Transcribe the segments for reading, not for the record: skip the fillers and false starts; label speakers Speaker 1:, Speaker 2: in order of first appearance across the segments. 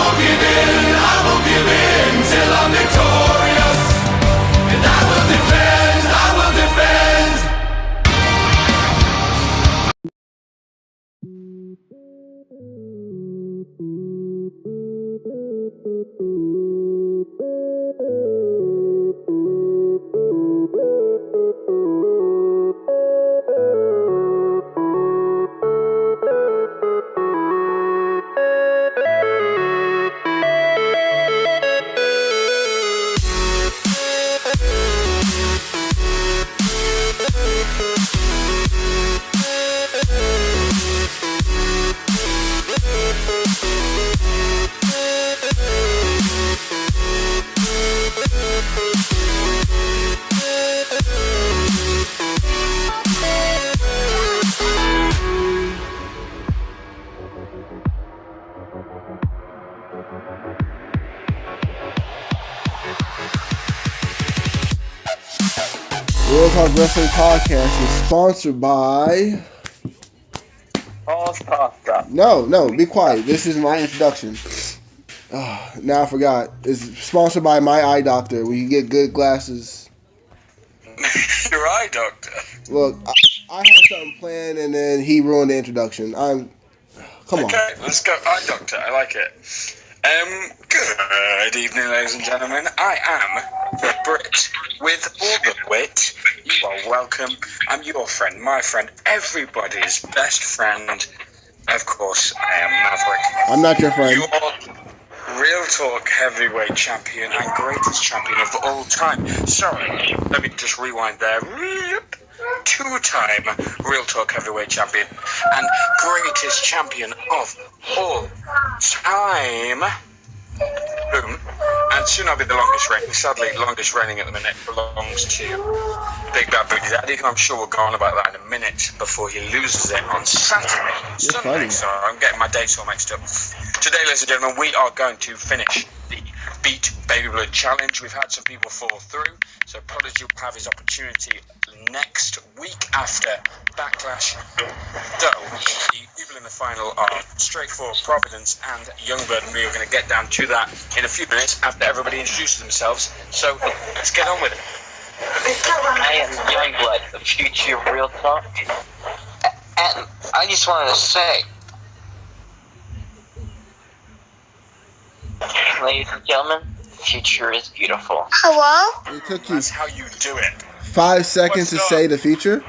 Speaker 1: won't give in till I'm victorious. And I will defend, I will defend.
Speaker 2: Real Talk Wrestling Podcast is sponsored by...
Speaker 3: Paul's Pasta.
Speaker 2: No, be quiet. This is my introduction. Oh, now I forgot. It's sponsored by My Eye Doctor, where you get good glasses.
Speaker 3: Your eye doctor.
Speaker 2: Look, I had something planned, and then he ruined the introduction. Come on.
Speaker 3: Okay, let's go. Eye doctor. I like it. Good evening, ladies and gentlemen. I am the Brit with all the wit. You are welcome. I'm your friend, my friend, everybody's best friend. Of course, I am Maverick.
Speaker 2: I'm not your friend.
Speaker 3: Your Real Talk heavyweight champion and greatest champion of all time. Sorry, let me just rewind there. Two-time Real Talk heavyweight champion and greatest champion of all time. Boom. And soon I'll be the longest reigning. Sadly, longest reigning at the minute belongs to Big Bad Booty Daddy, who I'm sure we'll go on about that in a minute before he loses it on Saturday. Sunday, sorry, I'm getting my dates all mixed up. Today, ladies and gentlemen, we are going to finish the Beat Baby Blood challenge. We've had some people fall through, so Prodigy will have his opportunity next week after Backlash. So, the people in the final are straightforward Providence and Youngblood, and we are going to get down to that in a few minutes after everybody introduces themselves. So, let's get on with it.
Speaker 4: I am Youngblood, the future of Real Talk. And I just wanted to say, ladies and gentlemen, the future is beautiful.
Speaker 5: Hello?
Speaker 2: It took you
Speaker 3: That's how you do it.
Speaker 2: 5 seconds to say the feature.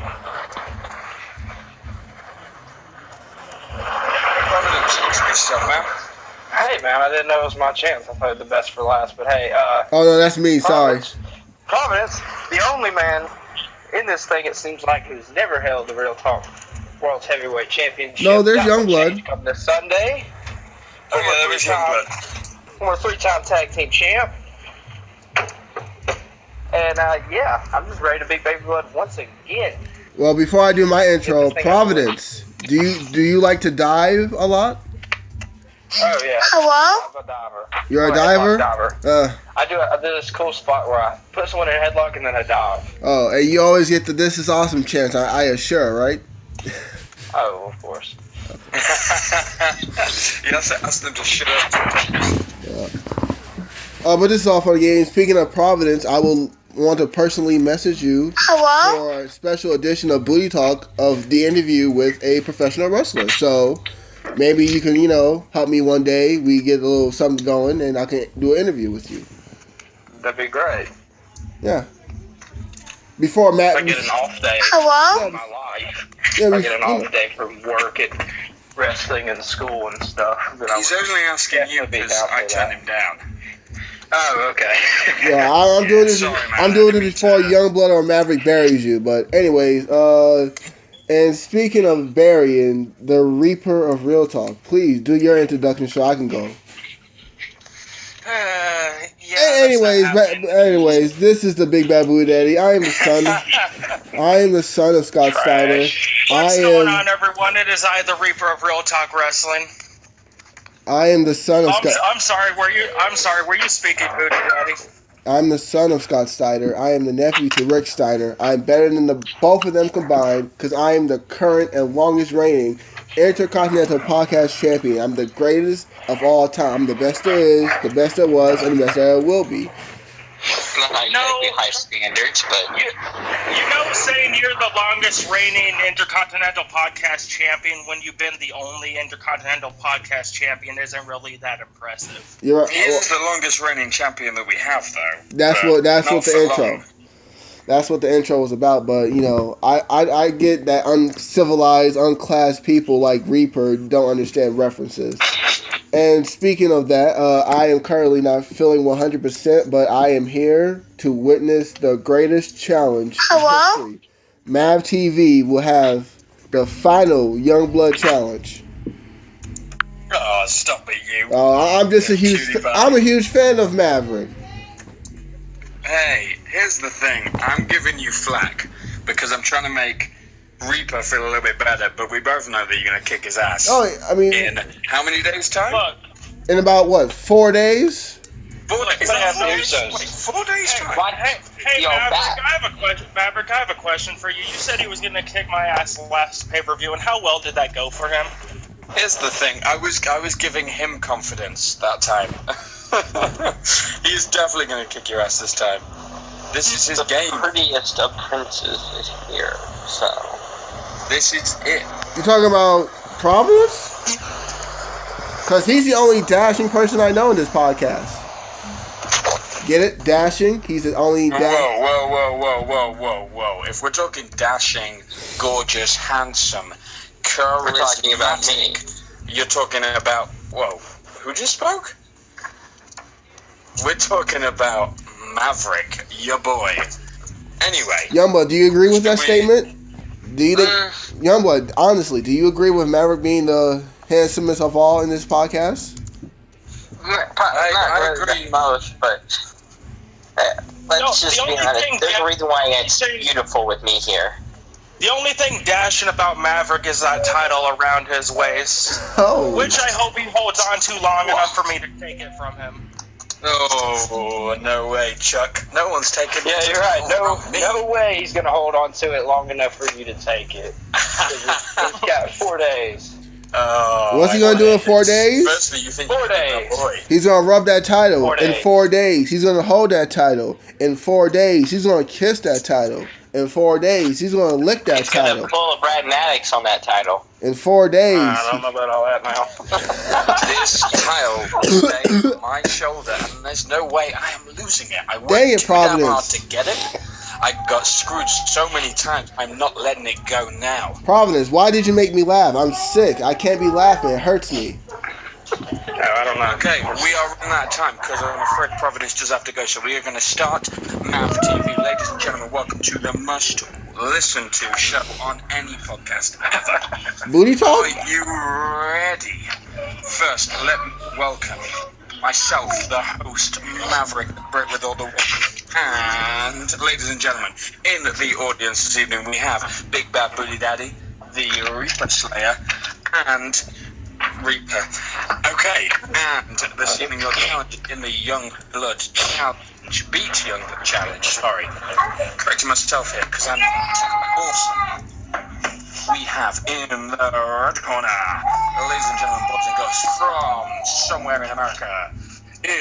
Speaker 3: Providence, introduce yourself, man.
Speaker 6: Hey man, I didn't know it was my chance. I played the best for last, but hey,
Speaker 2: Oh no, that's me. Sorry.
Speaker 6: Providence, the only man in this thing it seems like who's never held the Real Talk World's Heavyweight Championship.
Speaker 2: No, there's
Speaker 6: That will
Speaker 2: Youngblood.
Speaker 6: change come this Sunday.
Speaker 3: Oh yeah, there is Youngblood.
Speaker 6: Former 3-time tag team champ. And yeah, I'm just ready to beat Baby Blood once again.
Speaker 2: Well, before I do my intro, Providence, do you like to dive a lot?
Speaker 6: Oh yeah.
Speaker 5: Hello?
Speaker 6: I'm a diver.
Speaker 2: You're a
Speaker 6: I'm a
Speaker 2: diver?
Speaker 6: I do this cool spot where I put someone in a headlock and then I dive.
Speaker 2: Oh, and you always get the "this is awesome" chance. I assure, right?
Speaker 6: Oh, of course.
Speaker 3: Yes, ask them to shut up.
Speaker 2: But this is all for the game. Speaking of Providence, I will want to personally message you
Speaker 5: Hello?
Speaker 2: for a special edition of Booty Talk of the interview with a professional wrestler. So maybe you can, help me one day. We get a little something going, and I can do an interview with you.
Speaker 6: That'd be great.
Speaker 2: Yeah. Before Matt,
Speaker 6: If I get an off day
Speaker 5: Hello?
Speaker 6: in my life,
Speaker 2: yeah,
Speaker 6: I get an off day from work and wrestling and school and stuff. Then
Speaker 3: He's only asking you because I turned him down.
Speaker 6: Oh, okay.
Speaker 2: Yeah, I'm doing this.
Speaker 3: Sorry, man.
Speaker 2: I'm doing it before Youngblood or Maverick buries you. But anyways, and speaking of burying, the Reaper of Real Talk, please do your introduction so I can go. Anyways, this is the Big Bad Booty Daddy. I am the son. I am the son of Scott Steiner.
Speaker 7: What's going on, everyone? It is I, the Reaper of Real Talk Wrestling.
Speaker 2: I am the son of Scott.
Speaker 7: I'm sorry. Were you speaking, Booty Daddy?
Speaker 2: I'm the son of Scott Steiner. I am the nephew to Rick Steiner. I'm better than both of them combined because I am the current and longest reigning Intercontinental Podcast Champion. I'm the greatest of all time. I'm the best there is, the best there was, and the best there will be.
Speaker 4: Not be high standards, but
Speaker 7: saying you're the longest reigning Intercontinental Podcast Champion when you've been the only Intercontinental Podcast Champion isn't really that impressive.
Speaker 2: You're right.
Speaker 3: He is the longest reigning champion that we have, though.
Speaker 2: That's what the intro.
Speaker 3: Long.
Speaker 2: That's what the intro was about. But I get that uncivilized, unclassed people like Reaper don't understand references. And speaking of that, I am currently not feeling 100%, but I am here to witness the greatest challenge in history. MAV TV will have the final Youngblood challenge.
Speaker 3: Oh, stop it, you.
Speaker 2: I'm a huge fan of Maverick.
Speaker 3: Hey, here's the thing. I'm giving you flack because I'm trying to make Reaper feel a little bit better, but we both know that you're going to kick his ass.
Speaker 2: Oh, I mean...
Speaker 3: In how many days' time?
Speaker 7: Look.
Speaker 2: In about, 4 days?
Speaker 3: 4 days.
Speaker 6: Wait,
Speaker 3: 4 days' time?
Speaker 7: Hey, Maverick, I have a question for you. You said he was going to kick my ass last pay-per-view, and how well did that go for him?
Speaker 3: Here's the thing. I was giving him confidence that time. He's definitely going to kick your ass this time. This is his game.
Speaker 4: The prettiest of princes is here, so...
Speaker 3: This is it.
Speaker 2: You talking about Providence? Because he's the only dashing person I know in this podcast. Get it? Dashing? He's the only
Speaker 3: Whoa. If we're talking dashing, gorgeous, handsome, charismatic...
Speaker 4: We're talking about me.
Speaker 3: You're talking about... Whoa. Who just spoke? We're talking about Maverick, your boy. Anyway.
Speaker 2: Youngblood, do you agree with that statement? Do you think... Youngblood, honestly, do you agree with Maverick being the handsomest of all in this podcast?
Speaker 4: I agree most, but let's just be honest. There's a reason why it's beautiful with me here.
Speaker 7: The only thing dashing about Maverick is that title around his waist, which I hope he holds on to long enough for me to take it from him.
Speaker 3: Oh, no way, Chuck. No one's taking it.
Speaker 6: Yeah, you're right. No way he's going to hold on to it long enough for you to take it. He's got 4 days.
Speaker 2: What's he gonna do in 4 days?
Speaker 3: Firstly, you think
Speaker 6: 4 days.
Speaker 2: He's gonna rub that title
Speaker 6: 4
Speaker 2: in
Speaker 6: days.
Speaker 2: 4 days. He's gonna hold that title in 4 days. He's gonna kiss that title in 4 days. He's gonna lick that
Speaker 4: He's
Speaker 2: title
Speaker 4: gonna pull a Brad Maddox on that title.
Speaker 2: in 4 days.
Speaker 6: I don't know about all that now.
Speaker 3: This title will stay on my shoulder, and there's no way I am losing it. I worked
Speaker 2: Dang it,
Speaker 3: too damn hard
Speaker 2: Providence.
Speaker 3: to get it. I got screwed so many times. I'm not letting it go now.
Speaker 2: Providence, why did you make me laugh? I'm sick. I can't be laughing. It hurts me.
Speaker 3: I don't know. Okay, we are running out of time because I'm afraid Providence does have to go. So we are going to start MAV TV. Ladies and gentlemen, welcome to the must-listen to show on any podcast ever.
Speaker 2: Booty talk?
Speaker 3: Are you ready? First, let me welcome myself, the host, Maverick, Brett with all the work. And, ladies and gentlemen, in the audience this evening we have Big Bad Booty Daddy, the Reaper Slayer, and Reaper. Okay, and this evening your challenge in the Youngblood Challenge, Beat Youngblood Challenge, sorry. Correcting myself here, because I'm awesome. We have in the red corner, ladies and gentlemen, boys and girls, from somewhere in America, is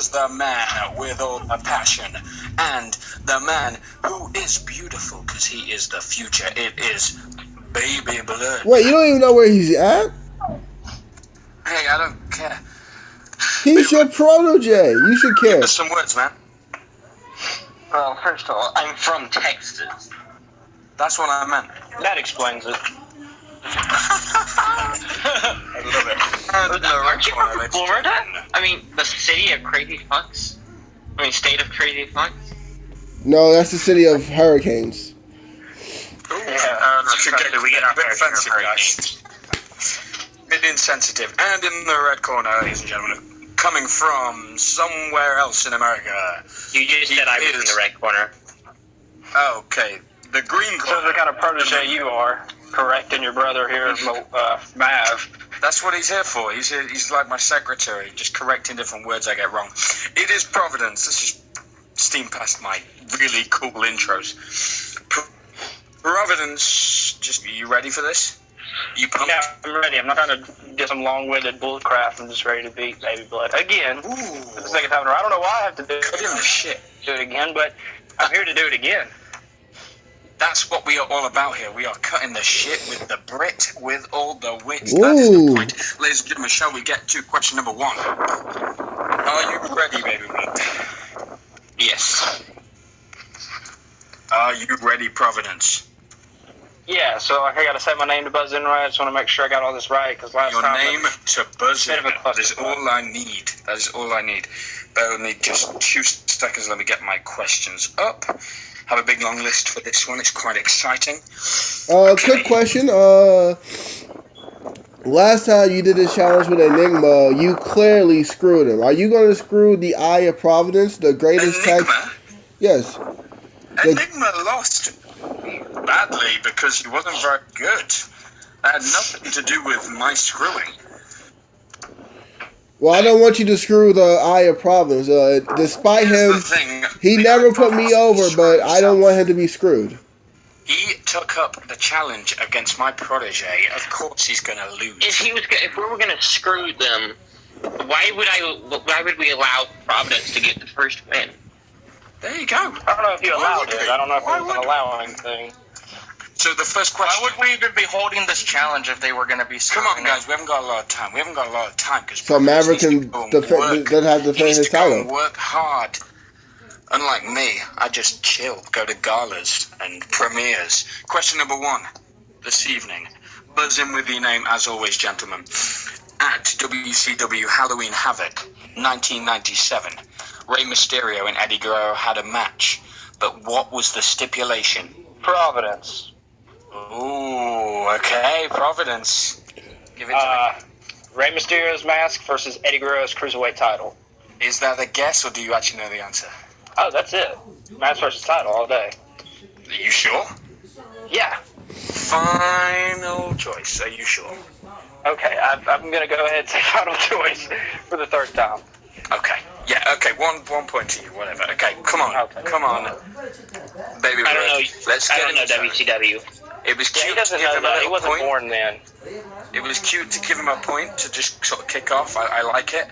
Speaker 3: the man with all the passion, and the man who is beautiful, because he is the future. It is Baby Blood.
Speaker 2: Wait, you don't even know where he's at?
Speaker 3: Hey, I don't care.
Speaker 2: He's your protege. You should care.
Speaker 3: Give us some words, man.
Speaker 4: Well, first of all, I'm from Texas.
Speaker 3: That's what I meant.
Speaker 6: That explains it.
Speaker 3: I love it. And in the red
Speaker 4: Aren't you
Speaker 3: corner,
Speaker 4: from
Speaker 3: ladies and
Speaker 4: Florida?
Speaker 3: gentlemen.
Speaker 4: I mean, the city of crazy fucks? I mean, state of crazy fucks?
Speaker 2: No, that's the city of hurricanes.
Speaker 3: Ooh,
Speaker 6: Yeah,
Speaker 3: that's
Speaker 6: especially we get our
Speaker 3: a bit
Speaker 6: fair share of
Speaker 3: offensive, guys. Bit insensitive. And in the red corner, ladies and gentlemen, coming from somewhere else in America.
Speaker 4: You just said I was in the red corner.
Speaker 3: Okay, the green
Speaker 6: So
Speaker 3: corner.
Speaker 6: the kind of protege you are, correcting your brother here, Mav.
Speaker 3: That's what he's here for. He's like my secretary, just correcting different words I get wrong. It is Providence. Let's just steam past my really cool intros. Providence, are you ready for this? You pumped?
Speaker 6: Yeah, I'm ready. I'm not trying to get some long-winded bullcrap. I'm just ready to beat Baby Blood again.
Speaker 3: Ooh.
Speaker 6: For the second time in a row. I don't know why I have to do
Speaker 3: Cut him the shit.
Speaker 6: it again, but I'm here to do it again.
Speaker 3: That's what we are all about here. We are cutting the shit with the Brit, with all the wits. That is the
Speaker 2: Ooh.
Speaker 3: point. Ladies and gentlemen, shall we get to question number 1? Are you ready, Baby Blood?
Speaker 4: Yes.
Speaker 3: Are you ready, Providence?
Speaker 6: Yeah, so I got to say my name to buzz in right. I just want to make sure I got all this right because last
Speaker 3: Your
Speaker 6: time.
Speaker 3: name to buzz in.
Speaker 6: Bit of a
Speaker 3: That is
Speaker 6: clusterfuck.
Speaker 3: all I need. That is all I need. Bear with me just 2 seconds. Let me get my questions up. Have a big long list for this one. It's quite exciting.
Speaker 2: Quick question. Last time you did this challenge with Enigma, you clearly screwed him. Are you going to screw the Eye of Providence, the greatest tag?
Speaker 3: Enigma?
Speaker 2: Yes.
Speaker 3: Enigma lost badly because he wasn't very good. That had nothing to do with my screwing.
Speaker 2: Well, I don't want you to screw the Eye of Providence. Despite
Speaker 3: Here's
Speaker 2: him,
Speaker 3: the thing.
Speaker 2: he
Speaker 3: The
Speaker 2: never
Speaker 3: Eye
Speaker 2: put me
Speaker 3: Providence
Speaker 2: over,
Speaker 3: screwed
Speaker 2: but I don't
Speaker 3: himself.
Speaker 2: want him to be screwed.
Speaker 3: He took up the challenge against my protege. Of course he's going to lose.
Speaker 4: If we were gonna screw them, why would we allow Providence to get the first win?
Speaker 3: There you go.
Speaker 6: I don't know if you
Speaker 3: Why
Speaker 6: allowed
Speaker 3: would
Speaker 6: it.
Speaker 3: we?
Speaker 6: I don't know if
Speaker 3: Why
Speaker 6: it was
Speaker 3: would
Speaker 6: an
Speaker 3: we?
Speaker 6: allowing thing.
Speaker 3: So the first
Speaker 7: Why
Speaker 3: question.
Speaker 7: would we even be holding this challenge if they were going to be
Speaker 3: Come
Speaker 7: screwing
Speaker 3: on, guys. We haven't got a lot of time. Because
Speaker 2: So Maverick can doesn't have to
Speaker 3: He
Speaker 2: defend
Speaker 3: needs
Speaker 2: his
Speaker 3: to go and
Speaker 2: title.
Speaker 3: work hard. Unlike me, I just chill, go to galas and premieres. Question number 1 this evening. Buzz in with your name, as always, gentlemen. At WCW Halloween Havoc 1997, Rey Mysterio and Eddie Guerrero had a match. But what was the stipulation?
Speaker 6: Providence.
Speaker 3: Ooh, okay, Providence. Give it to me.
Speaker 6: Rey Mysterio's mask versus Eddie Guerrero's cruiserweight title.
Speaker 3: Is that a guess, or do you actually know the answer?
Speaker 6: Oh, that's it. Mask versus title all day.
Speaker 3: Are you sure?
Speaker 6: Yeah.
Speaker 3: Final choice. Are you sure?
Speaker 6: Okay, I'm going to go ahead and say final choice for the third time.
Speaker 3: Okay. Yeah, okay, one point to you, whatever. Okay, come on.
Speaker 6: Okay.
Speaker 3: Come on. Baby
Speaker 4: I don't know.
Speaker 3: Let's
Speaker 4: I
Speaker 3: get
Speaker 4: don't know
Speaker 3: into it.
Speaker 4: WCW.
Speaker 3: It was
Speaker 6: Yeah, he
Speaker 3: cute to
Speaker 6: doesn't
Speaker 3: give
Speaker 6: know
Speaker 3: him a
Speaker 6: that. He
Speaker 3: little
Speaker 6: wasn't
Speaker 3: point.
Speaker 6: born then.
Speaker 3: It was cute to give him a point to just sort of kick off. I like it.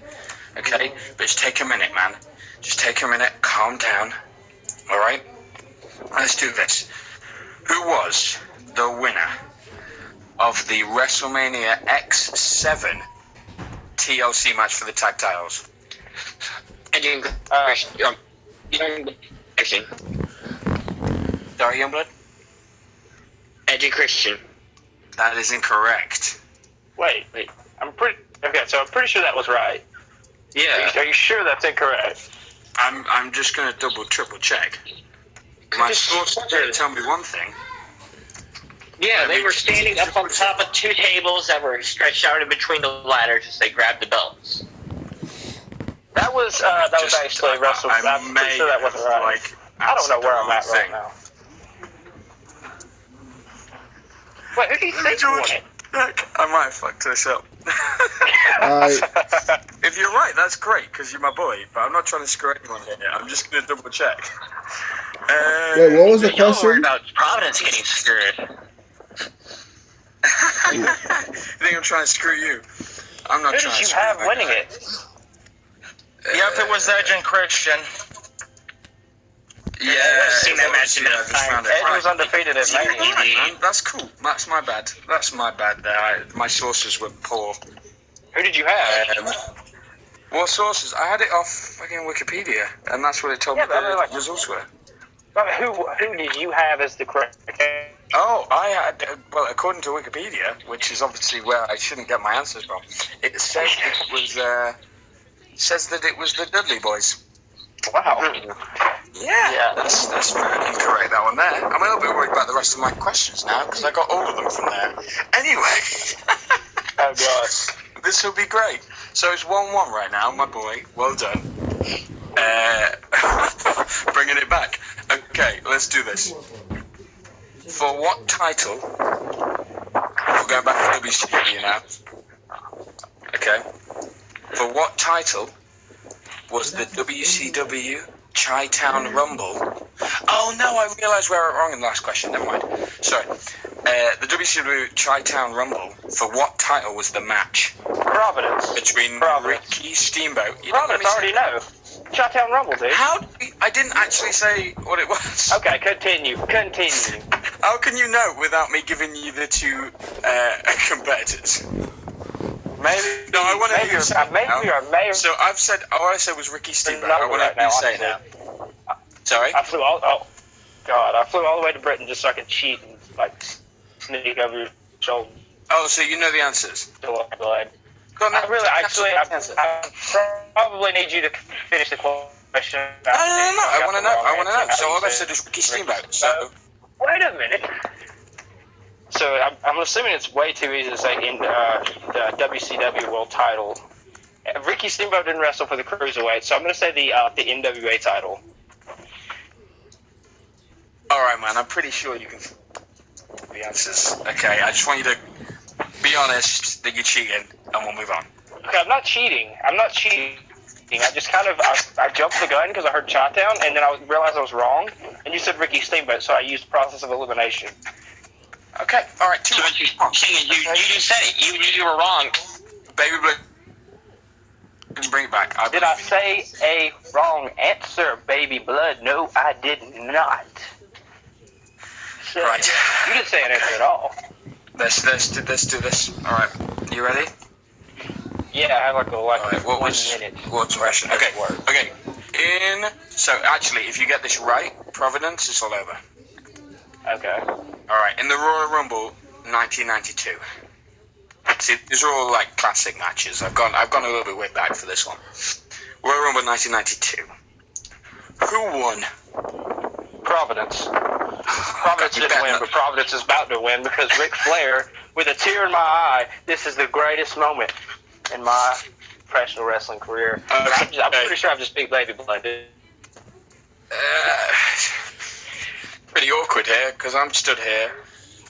Speaker 3: Okay? But just take a minute, man. Just take a minute. Calm down. Alright? Let's do this. Who was the winner of the WrestleMania X7 TLC match for the tag titles?
Speaker 4: Eddie Christian.
Speaker 3: Sorry, Youngblood?
Speaker 4: Eddie Christian.
Speaker 3: That is incorrect.
Speaker 6: Wait. I'm pretty sure that was right.
Speaker 4: Yeah.
Speaker 6: Are you sure that's incorrect?
Speaker 3: I'm just going to triple check. My source did tell me one thing.
Speaker 4: Yeah, they were standing up on top of 2 tables that were stretched out in between the ladders as they grabbed the belts.
Speaker 6: That was actually Russell. I'm pretty sure that wasn't right. I don't know where I'm at right now. Wait, who do you think won it?
Speaker 3: Look, I might have fucked this up.
Speaker 2: Alright.
Speaker 3: If you're right, that's great, because you're my boy, but I'm not trying to screw anyone here. I'm just going to double check.
Speaker 2: Wait, what was the
Speaker 4: Y'all worried
Speaker 2: question?
Speaker 4: about Providence getting screwed.
Speaker 3: You think I'm trying to screw you? I'm not
Speaker 6: Who
Speaker 3: trying
Speaker 6: did
Speaker 3: to
Speaker 6: you
Speaker 3: screw
Speaker 6: have
Speaker 3: that
Speaker 6: winning
Speaker 3: guy.
Speaker 6: it?
Speaker 7: Yep, it was Edge and Christian.
Speaker 3: Yeah,
Speaker 4: I've seen that
Speaker 3: it was,
Speaker 4: match
Speaker 3: yeah, I
Speaker 4: enough
Speaker 3: just found it.
Speaker 6: Edge was undefeated at
Speaker 3: Right,
Speaker 6: Mania.
Speaker 3: man. That's cool. That's my bad. My sources were poor.
Speaker 6: Who did you have?
Speaker 3: What sources? I had it off fucking Wikipedia, and that's what it told me
Speaker 6: but I
Speaker 3: the
Speaker 6: mean, like-
Speaker 3: results were.
Speaker 6: Who did you have as the correct?
Speaker 3: Oh, I had, well, according to Wikipedia, which is obviously where I shouldn't get my answers from, it says that it was the Dudley Boys.
Speaker 6: Wow.
Speaker 3: Yeah, that's very incorrect, that one there. I'm a little bit worried about the rest of my questions now, because I got all of them from there. Anyway,
Speaker 6: Oh god.
Speaker 3: this will be great. So it's 1-1 right now, my boy. Well done. Bringing it back. Okay, let's do this. For what title? We're going back to WCW now. Okay. For what title was the WCW Chi-Town Rumble Oh no, I realised where I went wrong in the last question. Never mind. Sorry. The WCW Tri-Town Rumble, for what title was the match?
Speaker 6: Providence.
Speaker 3: Between
Speaker 6: Providence.
Speaker 3: Ricky Steamboat. You didn't let
Speaker 6: Providence
Speaker 3: me
Speaker 6: already
Speaker 3: say-
Speaker 6: know. Chi-Town Rumble, dude.
Speaker 3: How? I didn't actually say what it was.
Speaker 6: Okay, continue.
Speaker 3: How can you know without me giving you the two competitors?
Speaker 6: Maybe.
Speaker 3: No, I want to hear you say it
Speaker 6: Maybe
Speaker 3: now.
Speaker 6: I may have.
Speaker 3: So I've said, all I said was Ricky Steamboat.
Speaker 6: No,
Speaker 3: I want
Speaker 6: right
Speaker 3: to hear
Speaker 6: now,
Speaker 3: you say it now.
Speaker 6: honestly.
Speaker 3: Sorry?
Speaker 6: I flew all. Oh, God! I flew all the way to Britain just so I could cheat and like sneak over your shoulder.
Speaker 3: Oh, so you know the answers.
Speaker 6: Go ahead.
Speaker 3: Go on,
Speaker 6: I really,
Speaker 3: answer
Speaker 6: actually,
Speaker 3: the answer.
Speaker 6: I probably need you to finish the question.
Speaker 3: No. I want to know. I want to know. So all I said is Ricky Steamboat. So
Speaker 6: Wait a minute. So I'm assuming it's way too easy to say in the WCW World Title. Ricky Steamboat didn't wrestle for the Cruiserweight, so I'm going to say the NWA title.
Speaker 3: all right, man. I'm pretty sure you can. The answers. Okay. I just want you to be honest that you're cheating, and we'll move on.
Speaker 6: Okay, I'm not cheating. I just kind of I jumped the gun because I heard Chi-Town, and then I realized I was wrong. And you said Ricky Steamboat, so I used process of elimination.
Speaker 3: Okay. All right. Two.
Speaker 4: So you just said it. You were wrong.
Speaker 3: Baby Blue. Bring it back.
Speaker 6: Did I say a wrong answer, Baby Blood? No, I did not. So,
Speaker 3: Right.
Speaker 6: You didn't say an answer at all.
Speaker 3: Let's do this. All right. You ready?
Speaker 6: Yeah, I have like
Speaker 3: All right. What
Speaker 6: 1
Speaker 3: was
Speaker 6: minute.
Speaker 3: what's the question? Okay. Okay. So actually, if you get this right, Providence, it's all over.
Speaker 6: Okay.
Speaker 3: All right. In the Royal Rumble, 1992. See, these are all like classic matches. I've gone a little bit way back for this one. Royal Rumble 1992. Who won?
Speaker 6: Providence. Providence didn't win, but Providence is about to win because Ric Flair, with a tear in my eye, this is the greatest moment in my professional wrestling career. I'm pretty sure I've just beat Baby Blood.
Speaker 3: Pretty awkward here because I'm stood here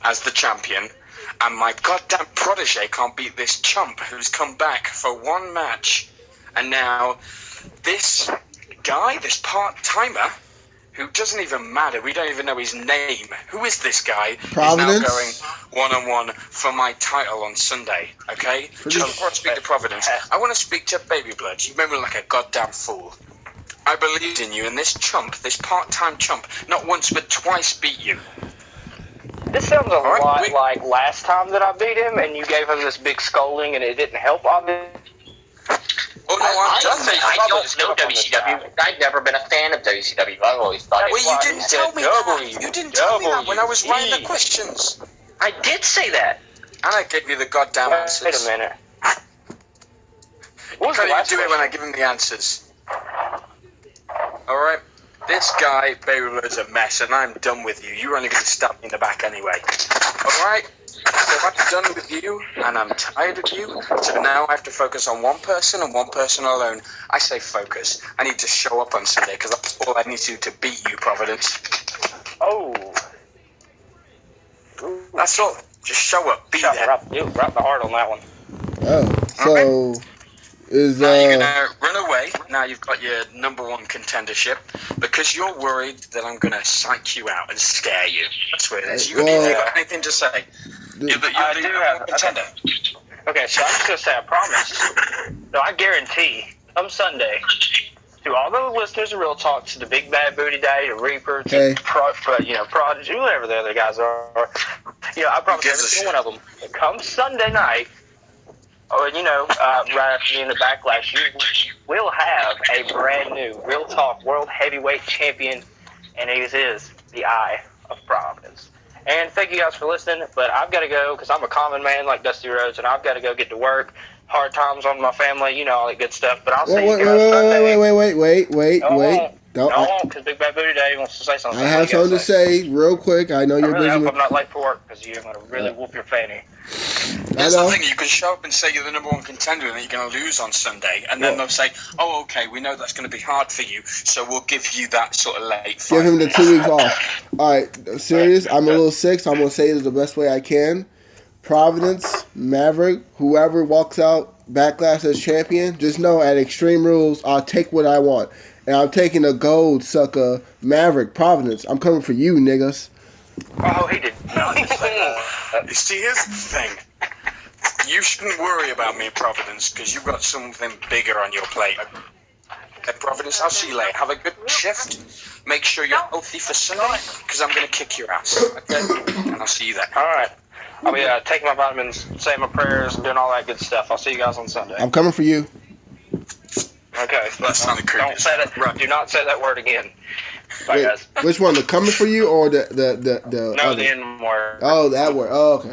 Speaker 3: as the champion, and my goddamn protege can't beat this chump who's come back for one match, and now this guy, this part-timer, who doesn't even matter, we don't even know his name. Who is this guy?
Speaker 2: Providence?
Speaker 3: Is now going one-on-one for my title on Sunday, okay? Just before I speak to Providence, I want to speak to Baby Blood. You made me like a goddamn fool. I believed in you, and this chump, this part-time chump, not once but twice beat you.
Speaker 6: This sounds a
Speaker 3: right,
Speaker 6: lot like last time that I beat him, and you gave him this big scolding, and it didn't help, obviously.
Speaker 3: Oh no,
Speaker 4: I
Speaker 3: I'm
Speaker 4: don't know WCW. I've never been a fan of WCW. I've always thought
Speaker 3: Well, you didn't tell me that. You didn't tell me that when I was writing the questions.
Speaker 4: I did say that.
Speaker 3: And I gave you the goddamn answers.
Speaker 6: Wait a minute. What was the
Speaker 3: Can't even
Speaker 6: last
Speaker 3: do it when I
Speaker 6: question?
Speaker 3: give him the answers. Alright, this guy, Baby Blood's a mess, and I'm done with you. You're only going to stab me in the back anyway. Alright? So I'm done with you, and I'm tired of you, so now I have to focus on one person and one person alone. I say focus. I need to show up on Sunday, because that's all I need to do to beat you, Providence.
Speaker 6: Oh.
Speaker 3: That's all. Just show up. Be there.
Speaker 6: Right the heart on that one.
Speaker 2: Oh, so is
Speaker 3: Now you're gonna run away. Now you've got your number one contendership because you're worried that I'm gonna psych you out and scare you. That's what it is. You got anything to say? You're the number one contender.
Speaker 6: Okay, so I'm just going to say I promise. No, I guarantee, come Sunday, to all the listeners of Real Talk, to the Big Bad Booty Daddy, to Reaper, to Prodigy, whatever the other guys are, I promise every single one of them, come Sunday night, or, right after the Backlash, you will have a brand new Real Talk World Heavyweight Champion, and it is the Eye of Providence. And thank you guys for listening, but I've got to go because I'm a common man like Dusty Rhodes, and I've got to go get to work. Hard times on my family, all that good stuff. But I'll see you guys Sunday.
Speaker 2: Wait.
Speaker 6: No, because Big Bad Booty Daddy wants to say something.
Speaker 2: I have something to say real quick. I know
Speaker 6: I
Speaker 2: you're
Speaker 6: really
Speaker 2: busy.
Speaker 6: hope I'm not late for work because you're going to really whoop your fanny.
Speaker 3: That's the thing, you can show up and say you're the number one contender and that you're going to lose on Sunday, and then they'll say, oh, okay, we know that's going to be hard for you, so we'll give you that sort of late fight.
Speaker 2: Give him the 2 weeks off. All right, serious. I'm a little sick, so I'm going to say this the best way I can. Providence, Maverick, whoever walks out Backlash as champion, just know at Extreme Rules, I'll take what I want. And I'm taking a gold sucker Maverick Providence. I'm coming for you, niggas.
Speaker 6: Oh, he did not just say that.
Speaker 3: You see, here's the thing. You shouldn't worry about me, Providence, because you've got something bigger on your plate. Okay, Providence, I'll see you later. Have a good shift. Make sure you're healthy for Sunday, because I'm going to kick your ass. Okay? And I'll see you then.
Speaker 6: All right. I'll be taking my vitamins, saying my prayers, and doing all that good stuff. I'll see you guys on Sunday.
Speaker 2: I'm coming for you.
Speaker 6: Okay.
Speaker 3: That sounded creepy.
Speaker 6: Don't say that.
Speaker 3: Right.
Speaker 6: Do not say that word again. Bye,
Speaker 2: Wait,
Speaker 6: guys.
Speaker 2: which one? The coming for you or the
Speaker 6: No,
Speaker 2: other?
Speaker 6: the end word.
Speaker 2: Oh, that word. Oh, okay.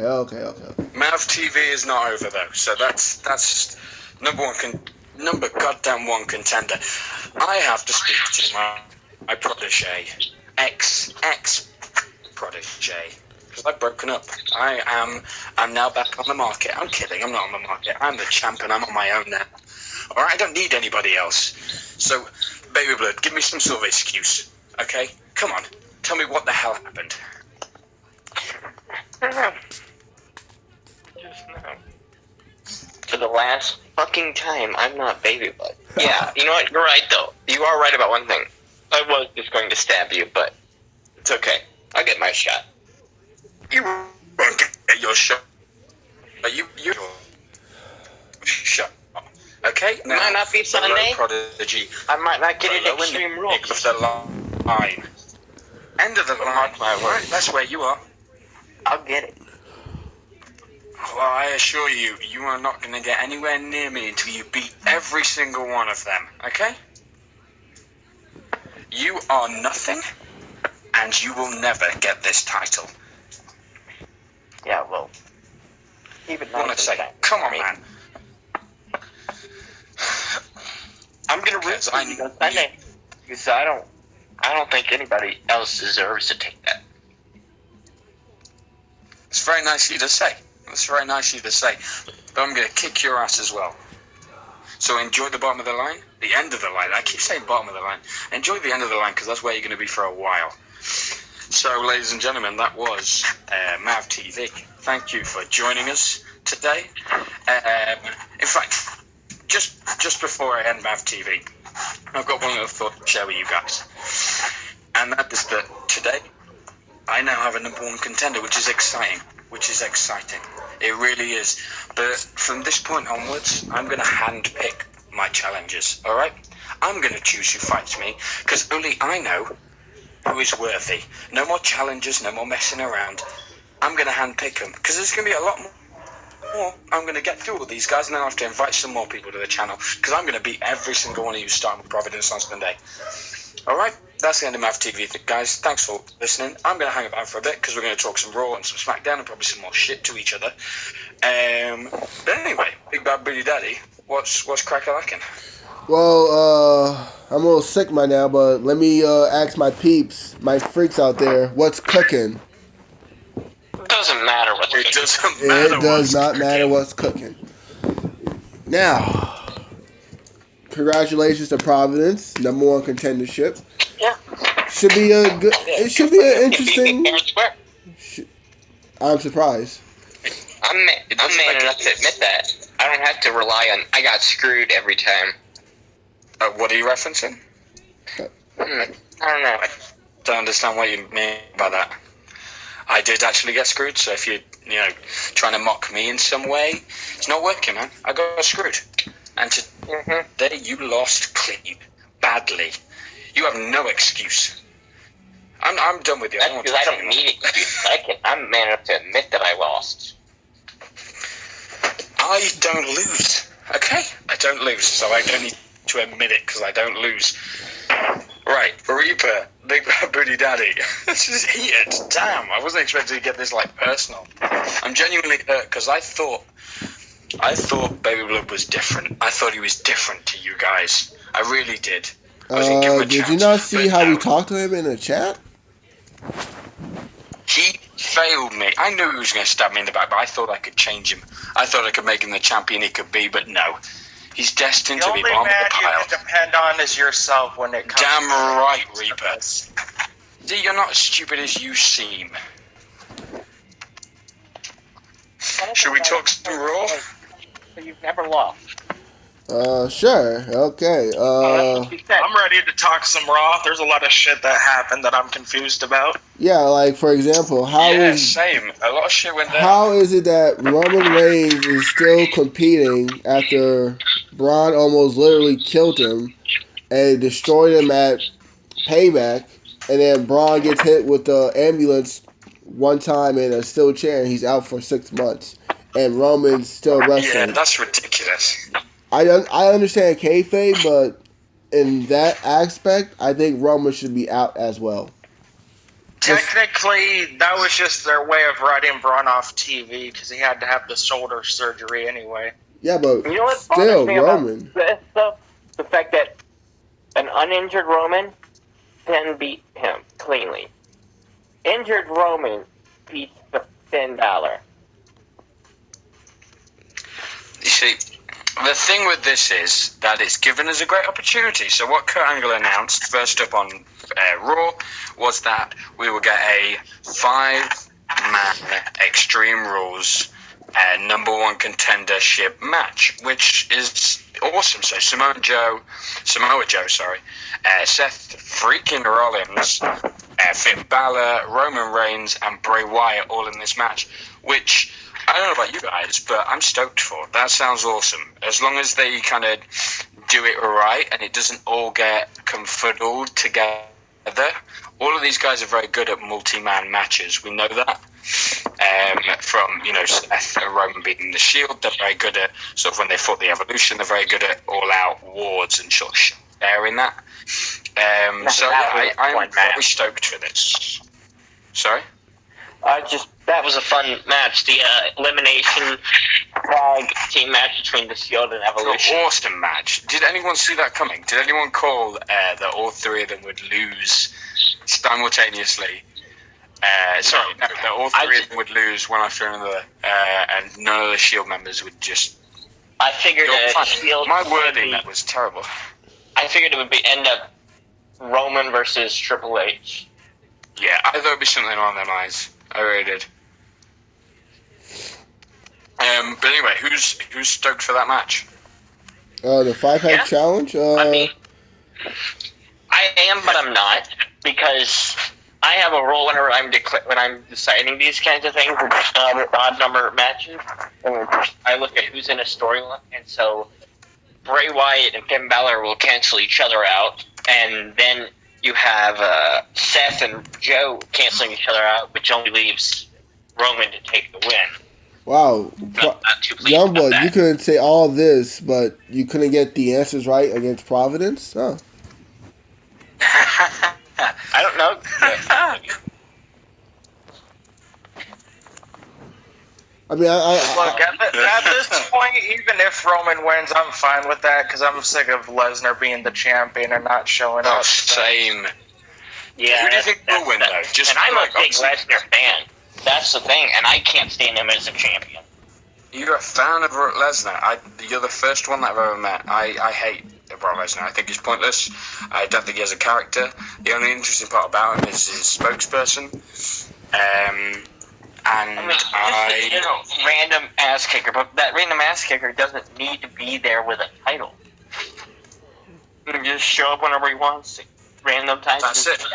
Speaker 3: MAV TV is not over though, so that's number goddamn one contender. I have to speak to my protege, ex protege, because I've broken up. I'm now back on the market. I'm kidding. I'm not on the market. I'm the champ and I'm on my own now. All right, I don't need anybody else. So, Baby Blood, give me some sort of excuse, okay? Come on, tell me what the hell happened.
Speaker 4: Just now. For the last fucking time, I'm not Baby Blood. Yeah, you know what? You're right, though. You are right about one thing. I was just going to stab you, but it's okay. I'll get my shot.
Speaker 3: You won't get your shot. You shut up. Okay?
Speaker 4: It might not be Sunday.
Speaker 3: Prodigy.
Speaker 4: I might not get it
Speaker 3: Below in
Speaker 4: Extreme
Speaker 3: the
Speaker 4: Rules.
Speaker 3: end of the line. End of the line.
Speaker 4: Mark my words.
Speaker 3: Right, that's where you are.
Speaker 4: I'll get it.
Speaker 3: Well, I assure you, you are not going to get anywhere near me until you beat every single one of them, okay? You are nothing, and you will never get this title.
Speaker 4: Yeah, well, keep it
Speaker 3: I want
Speaker 4: nice
Speaker 3: to say,
Speaker 4: and tight.
Speaker 3: come on, man.
Speaker 4: I'm gonna root
Speaker 3: Because
Speaker 4: for you on Sunday. Because I don't think anybody else deserves to take that.
Speaker 3: It's very nice of you to say. It's very nice of you to say. But I'm going to kick your ass as well. So enjoy the bottom of the line, the end of the line. I keep saying bottom of the line. Enjoy the end of the line because that's where you're going to be for a while. So, ladies and gentlemen, that was MAV TV. Thank you for joining us today. In fact, just before I end MAV TV, I've got one little thought to share with you guys. And that is that today, I now have a number one contender, which is exciting. It really is. But from this point onwards, I'm going to handpick my challengers, all right? I'm going to choose who fights me, because only I know who is worthy. No more challengers, no more messing around. I'm going to handpick them, because there's going to be a lot more. I'm going to get through all these guys, and then I'll have to invite some more people to the channel, because I'm going to beat every single one of you starting with Providence on Sunday. All right? That's the end of MAV TV, guys. Thanks for listening. I'm going to hang about for a bit because we're going to talk some Raw and some SmackDown and probably some more shit to each other. But anyway, Big Bad Booty Daddy, what's crack-a-lackin'?
Speaker 2: Well, I'm a little sick right now, but let me ask my peeps, my freaks out there, what's cooking?
Speaker 4: It doesn't matter what
Speaker 3: It doesn't matter.
Speaker 2: It does not matter what's cooking. Now, congratulations to Providence, number one contendership.
Speaker 4: Yeah.
Speaker 2: Should be a good. It should be an interesting.
Speaker 4: Square.
Speaker 2: I'm surprised.
Speaker 4: I'm man enough to admit that. I don't have to rely on I got screwed every time.
Speaker 3: What are you referencing?
Speaker 4: I don't know.
Speaker 3: I don't understand what you mean by that. I did actually get screwed, so if you're, trying to mock me in some way, it's not working, man. I got screwed. And today you lost clean, badly. You have no excuse. I'm done with you.
Speaker 4: That's because I don't need excuses. I'm man enough to admit that I lost.
Speaker 3: I don't lose, okay? I don't lose, so I don't need to admit it because I don't lose. Right, Reaper, Big Bad Booty Daddy. This is heated. Damn, I wasn't expecting to get this personal. I'm genuinely hurt because I thought Baby Blood was different. I thought he was different to you guys. I really did.
Speaker 2: Did you not see how we talked to him in the chat?
Speaker 3: He failed me. I knew he was going to stab me in the back, but I thought I could change him. I thought I could make him the champion he could be, but no. He's destined to be bottom of the
Speaker 7: The only man
Speaker 3: pile.
Speaker 7: you can depend on is yourself when it comes
Speaker 3: Damn
Speaker 7: to
Speaker 3: right, Reaper. See, you're not as stupid as you seem. Should we talk some Raw?
Speaker 4: You've never lost.
Speaker 2: Sure. Okay.
Speaker 6: I'm ready to talk some Raw. There's a lot of shit that happened that I'm confused about.
Speaker 2: Yeah, like for example,
Speaker 3: same. A lot of shit went down.
Speaker 2: how is it that Roman Reigns is still competing after Braun almost literally killed him and destroyed him at Payback, and then Braun gets hit with the ambulance one time in a steel chair and he's out for 6 months, and Roman's still
Speaker 3: Yeah,
Speaker 2: wrestling.
Speaker 3: that's ridiculous.
Speaker 2: I understand kayfabe, but in that aspect, I think Roman should be out as well.
Speaker 6: Technically, that was just their way of writing Braun off TV because he had to have the shoulder surgery anyway.
Speaker 2: Yeah, but
Speaker 4: You know what
Speaker 2: still,
Speaker 4: bothers me
Speaker 2: Roman.
Speaker 4: about this, though? The fact that an uninjured Roman can beat him cleanly. Injured Roman beats the Finn Balor.
Speaker 3: You see, the thing with this is that it's given us a great opportunity. So what Kurt Angle announced first up on Raw was that we will get a 5-man Extreme Rules #1 contendership match, which is awesome. So Samoa Joe, Seth freaking Rollins, Finn Balor, Roman Reigns, and Bray Wyatt all in this match, which I don't know about you guys, but I'm stoked for. That sounds awesome. As long as they kind of do it right and it doesn't all get confuddled together. All of these guys are very good at multi-man matches. We know that. From, Seth and Roman beating the Shield, they're very good at, sort of when they fought the Evolution, they're very good at all-out wards and sort of sharing that. I'm very stoked for this. Sorry?
Speaker 4: That was a fun match. The elimination tag team match between the Shield and Evolution.
Speaker 3: An awesome match. Did anyone see that coming? Did anyone call that all three of them would lose simultaneously? That all three of them would lose one after another, and none of the Shield members would just.
Speaker 4: I figured Shield.
Speaker 3: My wording that was terrible.
Speaker 4: I figured it would end up Roman versus Triple H.
Speaker 3: Yeah, I thought it would be something along those lines. I really did. But anyway, who's stoked for that match?
Speaker 2: The 5-pack challenge.
Speaker 4: I am, but I'm not, because I have a role when I'm deciding these kinds of things, odd number matches. I look at who's in a storyline, and so Bray Wyatt and Finn Balor will cancel each other out, and then you have Seth and Joe canceling each other out, which only leaves Roman to take the win.
Speaker 2: Wow. Youngblood, you couldn't say all this, but you couldn't get the answers right against Providence? Huh.
Speaker 4: I don't know.
Speaker 2: I mean,
Speaker 6: Look, at this point, even if Roman wins, I'm fine with that, because I'm sick of Lesnar being the champion and not showing up.
Speaker 3: Same.
Speaker 4: Yeah.
Speaker 3: Who do you think will win, though?
Speaker 4: And I'm a big Lesnar fan. That's the thing, and I can't stand him as a champion.
Speaker 3: You're a fan of Brock Lesnar. You're the first one that I've ever met. I hate Brock Lesnar. I think he's pointless. I don't think he has a character. The only interesting part about him is his spokesperson.
Speaker 4: Random ass kicker, but that random ass kicker doesn't need to be there with a title. He can just show up whenever he wants. Random times.
Speaker 3: That's it.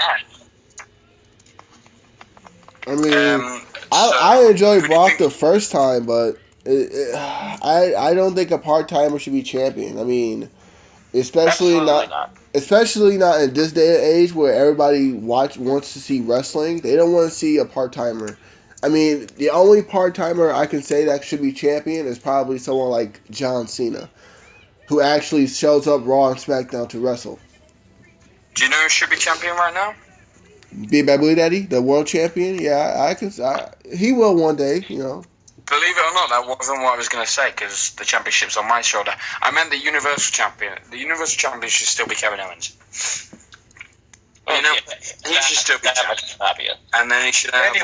Speaker 2: I mean, I enjoyed Brock the first time, but I don't think a part-timer should be champion. I mean, especially not in this day and age where everybody wants to see wrestling. They don't want to see a part-timer. I mean, the only part-timer I can say that should be champion is probably someone like John Cena, who actually shows up Raw and SmackDown to wrestle.
Speaker 3: Do you know who should be champion right now?
Speaker 2: Big Bad Blue Daddy, the world champion. Yeah, he will one day,
Speaker 3: Believe it or not, that wasn't what I was going to say, because the championship's on my shoulder. I meant the Universal Champion. The Universal Champion should still be Kevin Owens. He should still be champion. And then he should have a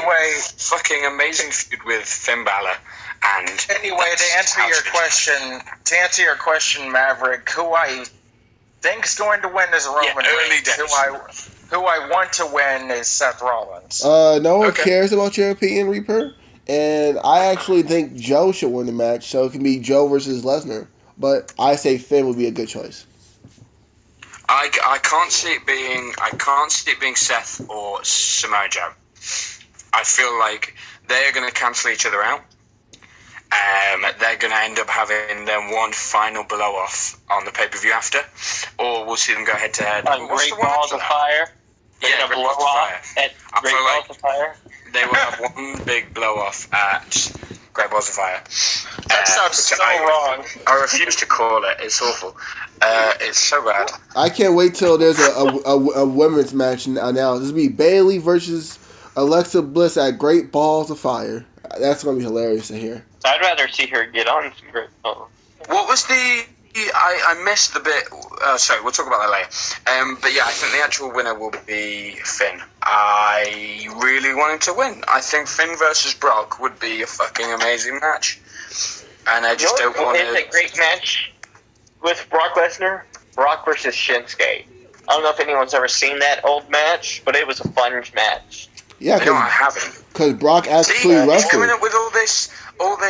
Speaker 3: fucking amazing feud with Finn Balor. And
Speaker 6: anyway, to answer your question, Maverick, who I think's going to win is Roman Reigns. Who I want to win is Seth Rollins.
Speaker 2: No one cares about European Reaper, and I actually think Joe should win the match, so it can be Joe versus Lesnar. but I say Finn would be a good choice.
Speaker 3: I can't see it being Seth or Samoa Joe. I feel like they're going to cancel each other out. They're going to end up having them one final blow off on the pay-per-view after, or we'll see them go head to head.
Speaker 4: Great Balls of Fire.
Speaker 3: Yeah,
Speaker 4: Great Balls of Fire. Great Balls of Fire.
Speaker 3: They will have one big blow off at Great Balls of Fire.
Speaker 6: That sounds so wrong.
Speaker 3: I refuse to call it. It's awful. It's so bad.
Speaker 2: I can't wait till there's a women's match now. This will be Bayley versus Alexa Bliss at Great Balls of Fire. That's going to be hilarious to hear.
Speaker 4: I'd rather see her get on some Great Balls.
Speaker 3: What was the... I missed the bit... sorry, we'll talk about that later. But yeah, I think the actual winner will be Finn. I really want him to win. I think Finn versus Brock would be a fucking amazing match. And I just don't want
Speaker 4: It's a great match with Brock Lesnar. Brock versus Shinsuke. I don't know if anyone's ever seen that old match, but it was a fun match.
Speaker 2: Yeah,
Speaker 3: I haven't.
Speaker 2: Because Brock actually
Speaker 3: He's
Speaker 2: wrestled.
Speaker 3: coming up with all this, old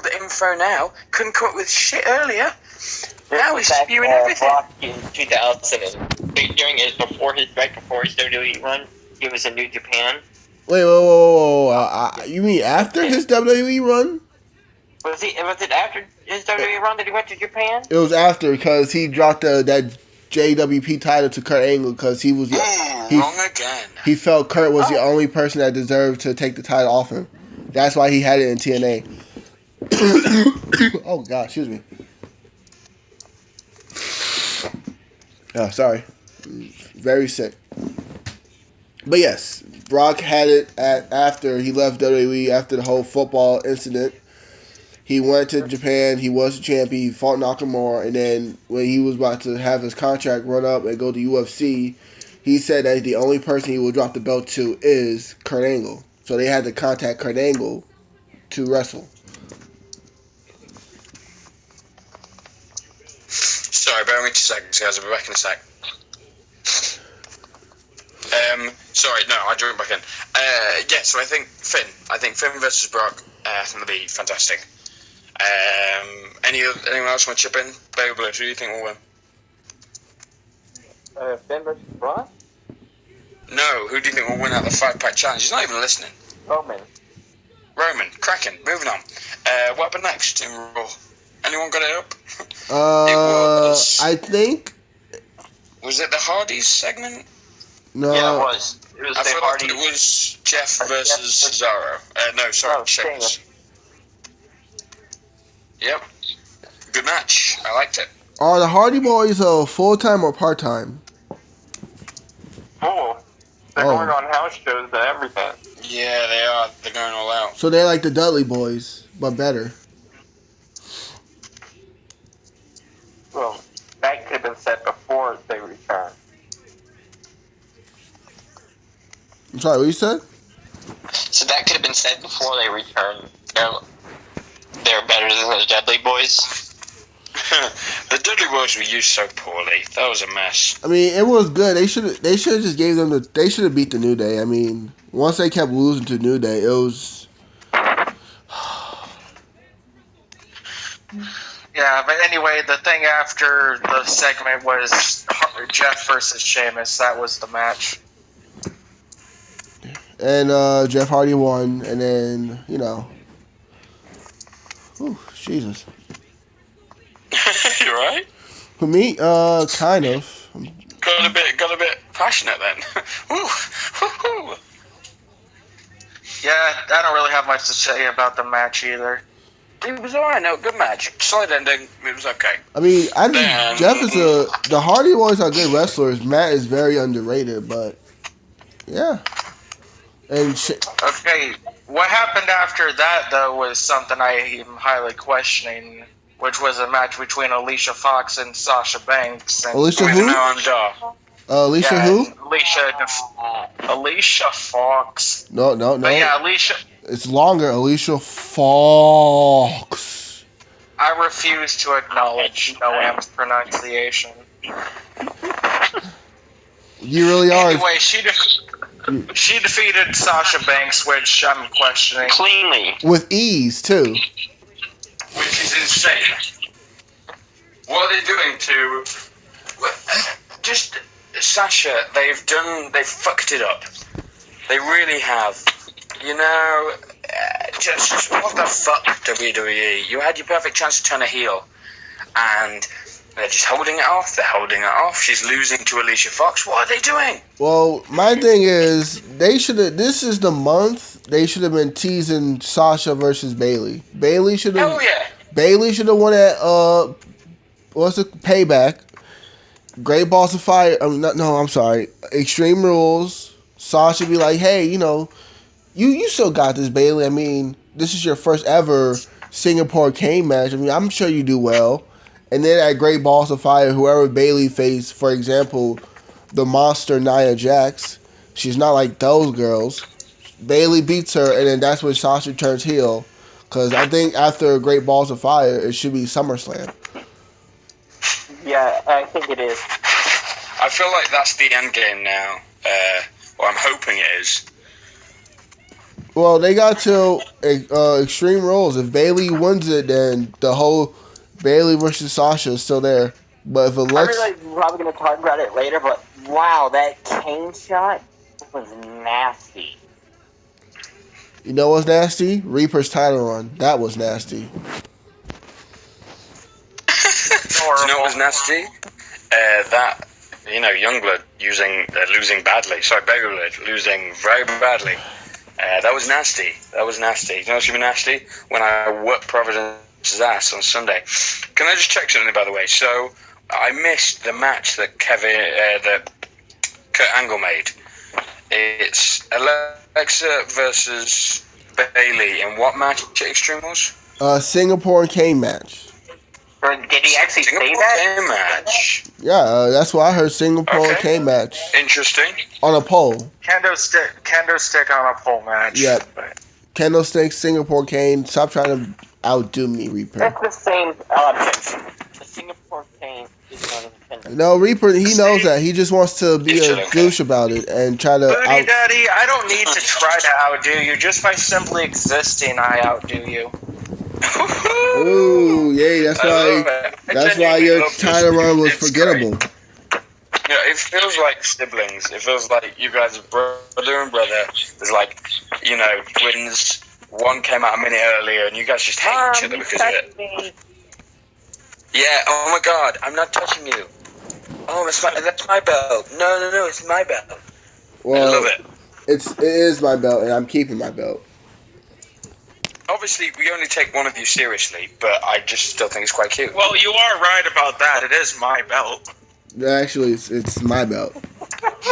Speaker 3: info now. Couldn't come up with shit earlier. Now he's spewing everything.
Speaker 4: Brock in 2000, before his WWE run, he was in New Japan.
Speaker 2: Wait, whoa. You mean after his WWE run?
Speaker 4: Was it after his WWE run that he went to Japan?
Speaker 2: It was after, because he dropped that JWP title to Kurt Angle, because he was
Speaker 3: wrong again.
Speaker 2: He felt Kurt was the only person that deserved to take the title off him. That's why he had it in TNA. Oh God, excuse me. Oh, sorry. Very sick. But yes, Brock had it after he left WWE, after the whole football incident. He went to Japan, he was champion, he fought Nakamura, and then when he was about to have his contract run up and go to UFC, he said that the only person he will drop the belt to is Kurt Angle. So they had to contact Kurt Angle to wrestle.
Speaker 3: Sorry, bear with me 2 seconds, guys. I'll be back in a sec. Sorry, no, I joined back in. Yeah, so I think Finn versus Brock, I think that'll be fantastic. Anyone else want to chip in? Baby Blue, who do you think will win?
Speaker 4: Finn versus Brock?
Speaker 3: No, who do you think will win out the 5-pack challenge? He's not even listening.
Speaker 4: Roman,
Speaker 3: cracking. Moving on. What happened next in Raw? Anyone got it up?
Speaker 2: I think.
Speaker 3: Was it the Hardys segment?
Speaker 2: No.
Speaker 4: Yeah, it was.
Speaker 3: I feel like it was Jeff versus Cesaro. Sheamus. Yep. Good match. I liked it.
Speaker 2: Are the Hardy Boys full-time or part-time?
Speaker 4: Oh. They're going on house shows and everything.
Speaker 3: Yeah, they are. They're going all out.
Speaker 2: So they're like the Dudley Boys, but better.
Speaker 4: Well, that could have been said before they returned.
Speaker 2: I'm sorry, what you said?
Speaker 4: So that could have been said before they returned. They're better than the Dudley Boys.
Speaker 3: The Dudley Boys were used so poorly. That was a mess.
Speaker 2: I mean, it was good. They should have just gave them they should have beat the New Day. I mean, once they kept losing to New Day, it was.
Speaker 6: Yeah, but anyway, the thing after the segment was Jeff versus Sheamus. That was the match.
Speaker 2: And Jeff Hardy won, and then Jesus.
Speaker 3: You right?
Speaker 2: For me, kind of.
Speaker 3: Got a bit passionate then. Ooh.
Speaker 6: Yeah, I don't really have much to say about the match either.
Speaker 3: It was alright. No, good match. Solid ending. It was okay.
Speaker 2: I mean, I think Jeff is the Hardy Boys are good wrestlers. Matt is very underrated, but yeah. And
Speaker 6: okay, what happened after that though was something I am highly questioning, which was a match between Alicia Fox and Sasha Banks. And
Speaker 2: Alicia who? Alicia who?
Speaker 6: Alicia Fox.
Speaker 2: No.
Speaker 6: But yeah, Alicia.
Speaker 2: It's longer. Alicia Fox.
Speaker 6: I refuse to acknowledge Noam's pronunciation.
Speaker 2: You really are.
Speaker 6: Anyway, she defeated Sasha Banks, which I'm questioning.
Speaker 4: Cleanly.
Speaker 2: With ease, too.
Speaker 3: Which is insane. are they doing to just Sasha? They've fucked it up. They really have. You know, just what the fuck, WWE? You had your perfect chance to turn a heel, and they're just holding it off. They're holding it off. She's losing to Alicia Fox. What are they doing?
Speaker 2: Well, my thing is, they should have. This is the month they should have been teasing Sasha versus Bailey. Bailey should have.
Speaker 3: Hell yeah.
Speaker 2: Bailey should have won at what's it? Payback. Great Balls of Fire. I'm sorry. Extreme Rules. Sasha be like, hey, you know, you still got this, Bailey. I mean, this is your first ever Singapore cane match. I mean, I'm sure you do well. And then at Great Balls of Fire, whoever Bailey faced, for example, the monster Nia Jax, she's not like those girls. Bailey beats her, and then that's when Sasha turns heel. Because I think after Great Balls of Fire, it should be SummerSlam.
Speaker 4: Yeah, I think it is.
Speaker 3: I feel like that's the end game now. Or I'm hoping it is.
Speaker 2: Well, they got till Extreme Rules. If Bailey wins it, then the whole Bailey versus Sasha is still there. But if
Speaker 4: I
Speaker 2: Alexa,
Speaker 4: realize we're probably going to talk about it later, but wow, that cane shot was nasty.
Speaker 2: you know what's nasty? Reaper's title run. That was nasty.
Speaker 3: You know what was nasty? That, you know, Youngblood losing badly. Sorry, Beggarlid losing very badly. That was nasty. That was nasty. You know what's even nasty? When I whooped Providence's ass on Sunday. Can I just check something, by the way? So, I missed the match that that Kurt Angle made. It's Alexa versus Bailey in what match at Extreme Rules?
Speaker 2: Singapore cane match.
Speaker 4: Or did he actually say
Speaker 3: Singapore
Speaker 4: that?
Speaker 3: cane match.
Speaker 2: Yeah, that's what I heard. Singapore cane match
Speaker 3: Interesting.
Speaker 2: on a pole.
Speaker 6: Kendo stick on a pole match.
Speaker 2: Yep. Candlestick, Singapore cane. Stop trying to outdo me, Reaper.
Speaker 4: That's the same object. The Singapore cane is not intended.
Speaker 2: No, Reaper, he knows that. He just wants to be a douche about it and try to
Speaker 6: Booty Daddy, I don't need to try to outdo you. Just by simply existing, I outdo you.
Speaker 2: Ooh, yay! That's why your title run was forgettable.
Speaker 3: You know, it feels like siblings. It feels like you guys are brother and brother. There's like, you know, twins. One came out a minute earlier, and you guys just hate each other because of it.
Speaker 4: Me.
Speaker 3: Yeah. Oh my God, I'm not touching you. Oh, that's my belt. No, it's my belt.
Speaker 2: Well,
Speaker 3: I love it.
Speaker 2: It is my belt, and I'm keeping my belt.
Speaker 3: Obviously, we only take one of you seriously, but I just still think it's quite cute.
Speaker 6: Well, you are right about that. It is my belt.
Speaker 2: Actually, it's my belt.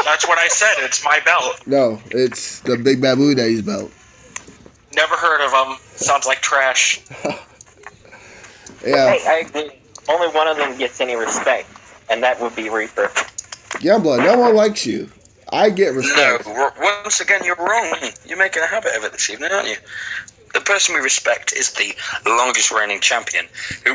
Speaker 6: That's what I said. It's my belt.
Speaker 2: No, it's the Big Babu Daddy's belt.
Speaker 6: Never heard of them. Sounds like trash.
Speaker 2: Yeah.
Speaker 4: Hey, I agree. Only one of them gets any respect, and that would be Reaper.
Speaker 2: Youngblood, no one likes you. I get respect.
Speaker 3: No, once again, you're wrong. You're making a habit of it this evening, aren't you? The person we respect is the longest reigning champion, who,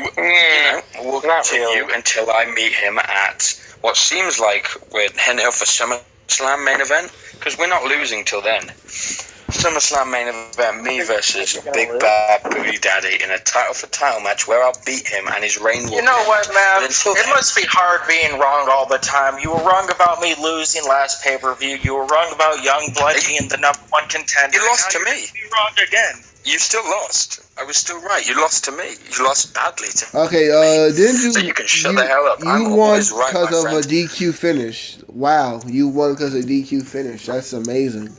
Speaker 3: will continue until I meet him at what seems like we're heading up for SummerSlam main event, because we're not losing till then. SummerSlam main event, me versus Big Bad Booty Daddy in a title for title match where I'll beat him and his reign will
Speaker 6: You know what, man?
Speaker 3: It
Speaker 6: It must be hard being wrong all the time. You were wrong about me losing last pay-per-view. You were wrong about Youngblood being the number one contender.
Speaker 3: You lost to
Speaker 6: Now
Speaker 3: me.
Speaker 6: You're wrong again.
Speaker 3: You still lost. I was still right. You lost to me. You lost badly to me.
Speaker 2: Okay, didn't you?
Speaker 3: So you can shut the hell up.
Speaker 2: You
Speaker 3: I'm
Speaker 2: won
Speaker 3: always right,
Speaker 2: because
Speaker 3: my
Speaker 2: of
Speaker 3: friend.
Speaker 2: a DQ finish. Wow, you won because of a DQ finish. That's amazing.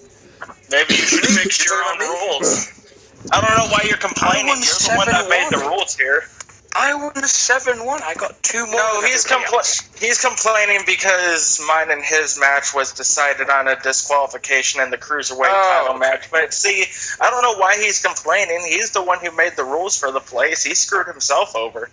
Speaker 6: Maybe you should fix your own rules. I don't know why you're complaining.
Speaker 3: I won
Speaker 6: You're the one that made the
Speaker 3: 7-1.
Speaker 6: rules here.
Speaker 3: I won 7-1. I got 2 more.
Speaker 6: No,
Speaker 3: than
Speaker 6: he's
Speaker 3: everybody else.
Speaker 6: he's complaining because mine and his match was decided on a disqualification in the cruiserweight title match. But see, I don't know why he's complaining. He's the one who made the rules for the place. He screwed himself over.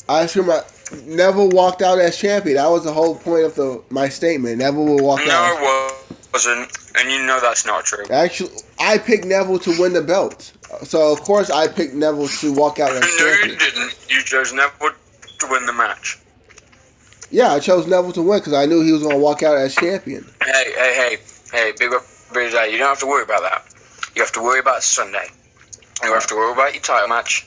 Speaker 2: I screw my. Neville walked out as champion. That was the whole point of my statement. Neville will walk out.
Speaker 3: No, it wasn't. And you know that's not true.
Speaker 2: Actually, I picked Neville to win the belt. So, of course, I picked Neville to walk out as
Speaker 3: No, you
Speaker 2: champion.
Speaker 3: didn't. You chose Neville to win the match.
Speaker 2: Yeah, I chose Neville to win because I knew he was going to walk out as champion.
Speaker 3: Hey, Big Daddy, you don't have to worry about that. You have to worry about Sunday. You have to worry about your title match.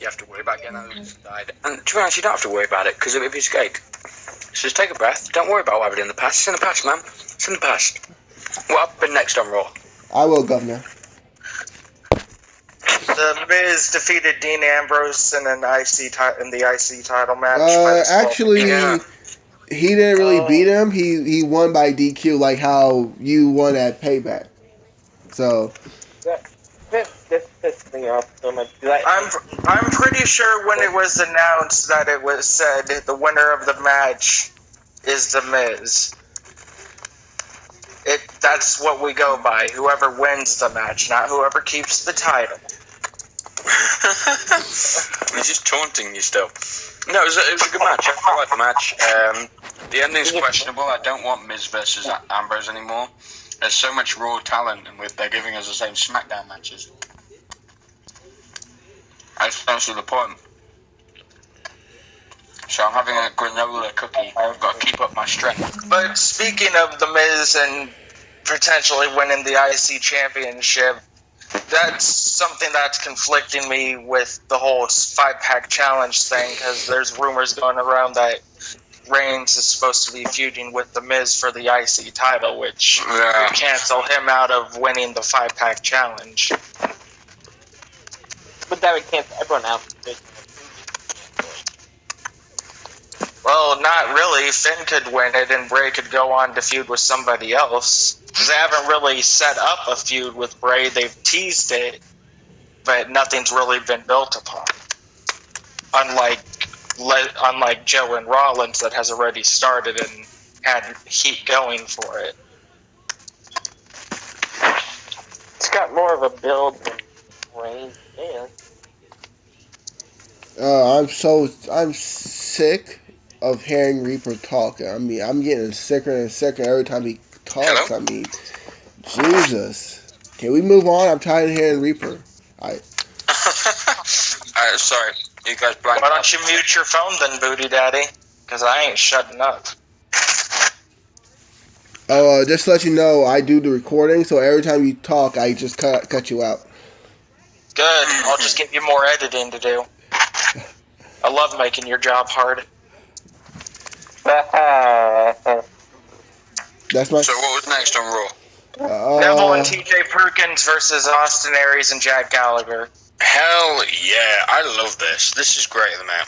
Speaker 3: You have to worry about getting that loser died. And to be honest, you don't have to worry about it, because it'll be a cake. So just take a breath. Don't worry about what happened in the past. It's in the past, man. It's in the past. What happened next on Raw?
Speaker 2: I will, Governor.
Speaker 6: The Miz defeated Dean Ambrose in the IC title match. by the
Speaker 2: Actually,
Speaker 3: Yeah.
Speaker 2: he didn't really beat him. He won by DQ, like how you won at Payback. So
Speaker 4: This pissed me off so much.
Speaker 6: I'm pretty sure when it was announced that it was said the winner of the match is the Miz. That's what we go by. Whoever wins the match, not whoever keeps the title.
Speaker 3: He's just taunting you still. No, it was a good match. I like the match. The ending's questionable. I don't want Miz versus Ambrose anymore. There's so much raw talent, and they're giving us the same SmackDown matches. I just don't see the point. So I'm having a granola cookie. I've got to keep up my strength.
Speaker 6: But speaking of the Miz and potentially winning the IC championship, that's something that's conflicting me with the whole 5-pack challenge thing, because there's rumors going around that Reigns is supposed to be feuding with the Miz for the IC title, which would cancel him out of winning the 5-pack challenge.
Speaker 4: But that would cancel everyone out.
Speaker 6: Well, not really. Finn could win it, and Bray could go on to feud with somebody else. Because they haven't really set up a feud with Bray. They've teased it, but nothing's really been built upon. Unlike Joe and Rollins, that has already started and had heat going for it.
Speaker 4: It's got more of a build than Reigns. Yeah.
Speaker 2: I'm sick of hearing Reaper talk. I mean, I'm getting sicker and sicker every time he talks.
Speaker 3: Hello?
Speaker 2: I mean, Jesus. Can we move on? I'm tired of hearing Reaper.
Speaker 3: Sorry, you guys blanked.
Speaker 6: Why don't you mute your phone then, Booty Daddy? Because I ain't shutting up.
Speaker 2: Oh, just to let you know, I do the recording, so every time you talk, I just cut you out.
Speaker 6: Good. I'll just give you more editing to do. I love making your job hard.
Speaker 2: That's my.
Speaker 3: So what was next on Raw?
Speaker 6: Neville and TJ Perkins versus Austin Aries and Jack Gallagher.
Speaker 3: Hell yeah, I love this. This is great, man.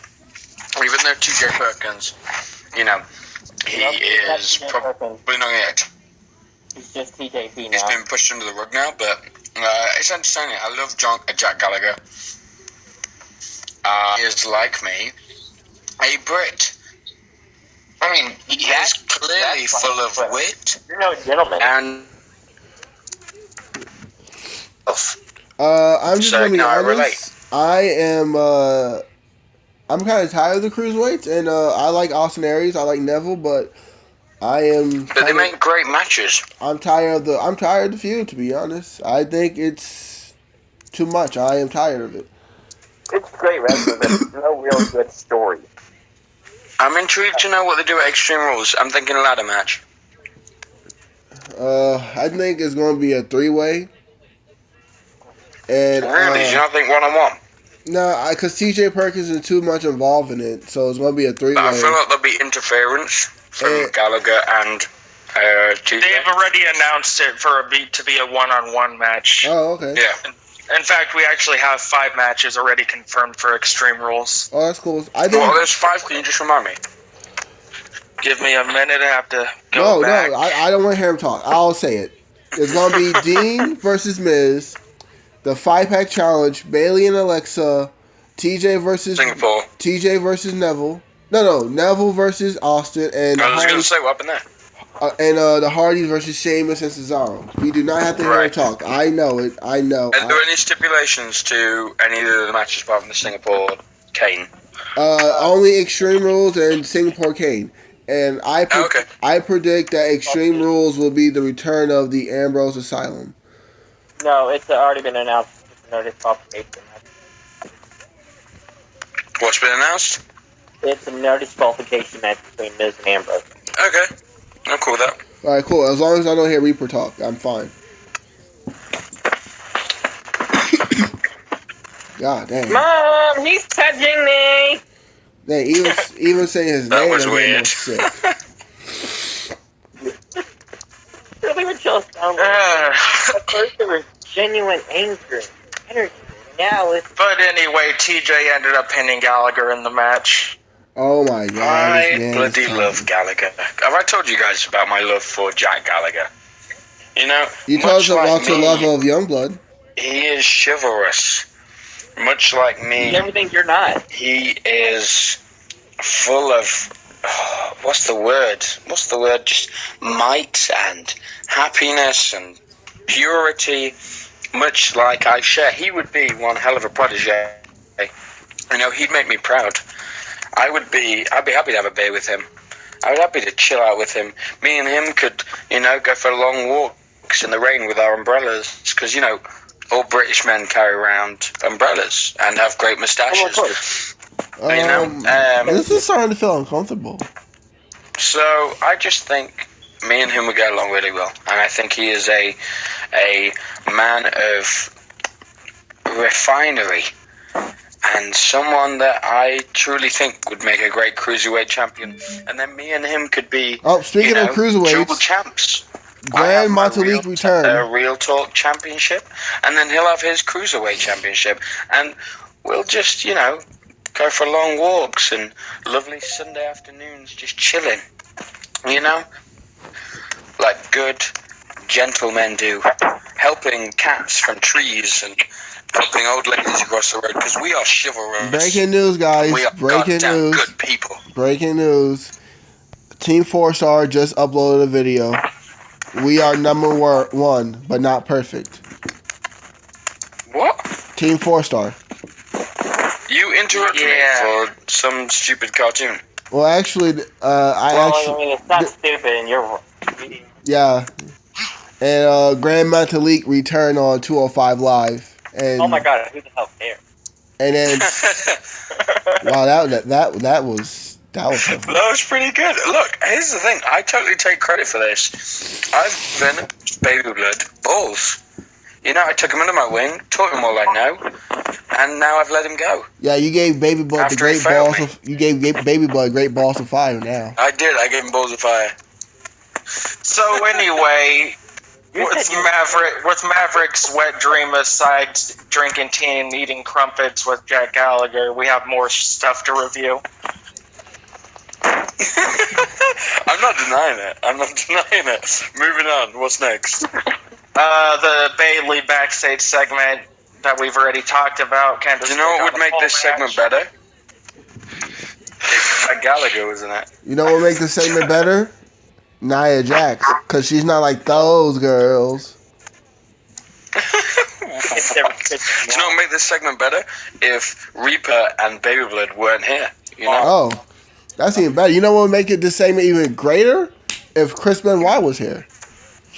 Speaker 3: Even though TJ Perkins, he is probably not yet.
Speaker 4: He's just TJP now.
Speaker 3: He's been pushed under the rug now, but it's entertaining. I love Jack Gallagher. He is, like me, a Brit. I mean, he's clearly full of wit.
Speaker 4: You're no gentleman.
Speaker 3: And
Speaker 2: I'm just gonna be honest.
Speaker 3: relate.
Speaker 2: I am. I'm kind of tired of the cruiserweights, and I like Austin Aries. I like Neville, but I am.
Speaker 3: But they make great matches.
Speaker 2: I'm tired of the feud. To be honest, I think it's too much. I am tired of it.
Speaker 4: It's great wrestling, but it's no real good story.
Speaker 3: I'm intrigued to know what they do at Extreme Rules. I'm thinking ladder match.
Speaker 2: I think it's going to be a 3-way. And
Speaker 3: Really? Do you not think 1-on-1?
Speaker 2: No, because TJ Perkins is too much involved in it, so it's going to be a 3-way.
Speaker 3: But I feel like there'll be interference from Gallagher and TJ.
Speaker 6: They've already announced it to be a 1-on-1 match.
Speaker 2: Oh, okay.
Speaker 3: Yeah.
Speaker 6: In fact, we actually have 5 matches already confirmed for Extreme Rules.
Speaker 2: Oh, that's cool.
Speaker 3: Well, there's 5. Can you just remind me?
Speaker 6: Give me a minute. I have to go back.
Speaker 2: No, I don't want to hear him talk. I'll say it. It's going to be Dean versus Miz, the 5-pack challenge, Bailey and Alexa, TJ versus
Speaker 3: Singapore.
Speaker 2: TJ versus Neville. No, Neville versus Austin, and
Speaker 3: I was going to say what happened there.
Speaker 2: The Hardys versus Sheamus and Cesaro. We do not have to hear him talk. I know it. I know.
Speaker 3: Are there any stipulations to any of the matches apart from the Singapore Kane?
Speaker 2: Only Extreme Rules and Singapore Kane. And I predict that Extreme Rules will be the return of the Ambrose Asylum.
Speaker 4: No, it's already been announced. It's no disqualification match.
Speaker 3: What's been announced?
Speaker 4: It's a no disqualification match between Miz and Ambrose.
Speaker 3: Okay. I'm cool with that.
Speaker 2: Alright, cool. As long as I don't hear Reaper talk, I'm fine. God damn.
Speaker 4: Mom, he's touching me.
Speaker 2: Dang, even saying his
Speaker 3: That
Speaker 2: name
Speaker 3: was
Speaker 2: is getting more
Speaker 3: weird.
Speaker 2: sick.
Speaker 4: Really what y'all sound like. At first there was genuine anger, energy. Now it's
Speaker 6: But anyway, TJ ended up pinning Gallagher in the match.
Speaker 2: Oh my God, this
Speaker 3: I
Speaker 2: man
Speaker 3: bloody
Speaker 2: is
Speaker 3: love
Speaker 2: talking.
Speaker 3: Gallagher. Have I told you guys about my love for Jack Gallagher? You know,
Speaker 2: You told us
Speaker 3: much like
Speaker 2: about your love
Speaker 3: me,
Speaker 2: of Youngblood.
Speaker 3: he is chivalrous. Much like me,
Speaker 4: everything you're not.
Speaker 3: he is full of what's the word? Just might and happiness and purity. Much like I share, he would be one hell of a protege. You know, he'd make me proud. I'd be happy to have a beer with him. I would happy to chill out with him. Me and him could, go for long walks in the rain with our umbrellas. Because, all British men carry around umbrellas and have great moustaches.
Speaker 2: This is starting to feel uncomfortable.
Speaker 3: So I just think me and him would get along really well. And I think he is a man of refinery. And someone that I truly think would make a great cruiserweight champion. And then me and him could be,
Speaker 2: Speaking of cruiserweights,
Speaker 3: dual champs.
Speaker 2: Grand Metalik returned.
Speaker 3: A Real Talk championship. And then he'll have his cruiserweight championship. And we'll just, go for long walks and lovely Sunday afternoons just chilling. Like good gentlemen do. Helping cats from trees and helping old ladies across the road because we are chivalrous.
Speaker 2: Breaking news, guys.
Speaker 3: We are
Speaker 2: Breaking
Speaker 3: goddamn
Speaker 2: news.
Speaker 3: good people.
Speaker 2: Breaking news. Team 4-Star just uploaded a video. We are number one, but not perfect.
Speaker 3: What?
Speaker 2: Team 4-Star.
Speaker 3: You interrupted me for some stupid cartoon.
Speaker 2: Well, actually,
Speaker 4: it's not stupid, and you're.
Speaker 2: Yeah. And Grand Metalik returned on 205 Live. And,
Speaker 4: Oh my God, who the hell cares?
Speaker 2: And then, wow, that was
Speaker 3: That was pretty good. Look, here's the thing. I totally take credit for this. I've been baby blood balls. I took him under my wing, taught him all I know, and now I've let him go.
Speaker 2: Yeah, you gave Baby Blood
Speaker 3: After
Speaker 2: the great
Speaker 3: he failed
Speaker 2: balls
Speaker 3: me.
Speaker 2: of. You gave Baby Blood great balls of fire. Now
Speaker 3: I did. I gave him balls of fire.
Speaker 6: So anyway, with Maverick's wet dream aside, drinking tea and eating crumpets with Jack Gallagher, we have more stuff to review.
Speaker 3: I'm not denying it. Moving on. What's next?
Speaker 6: The Bailey backstage segment that we've already talked about.
Speaker 3: Do you know what would make this segment better? If Jack Gallagher was in it.
Speaker 2: you know what would make the segment better? Nia Jax, because she's not like those girls.
Speaker 3: Do you know what would make this segment better? If Reaper and Baby Blood weren't here.
Speaker 2: Oh, that's even better. You know what would make this segment even greater? If Chris Benoit was here.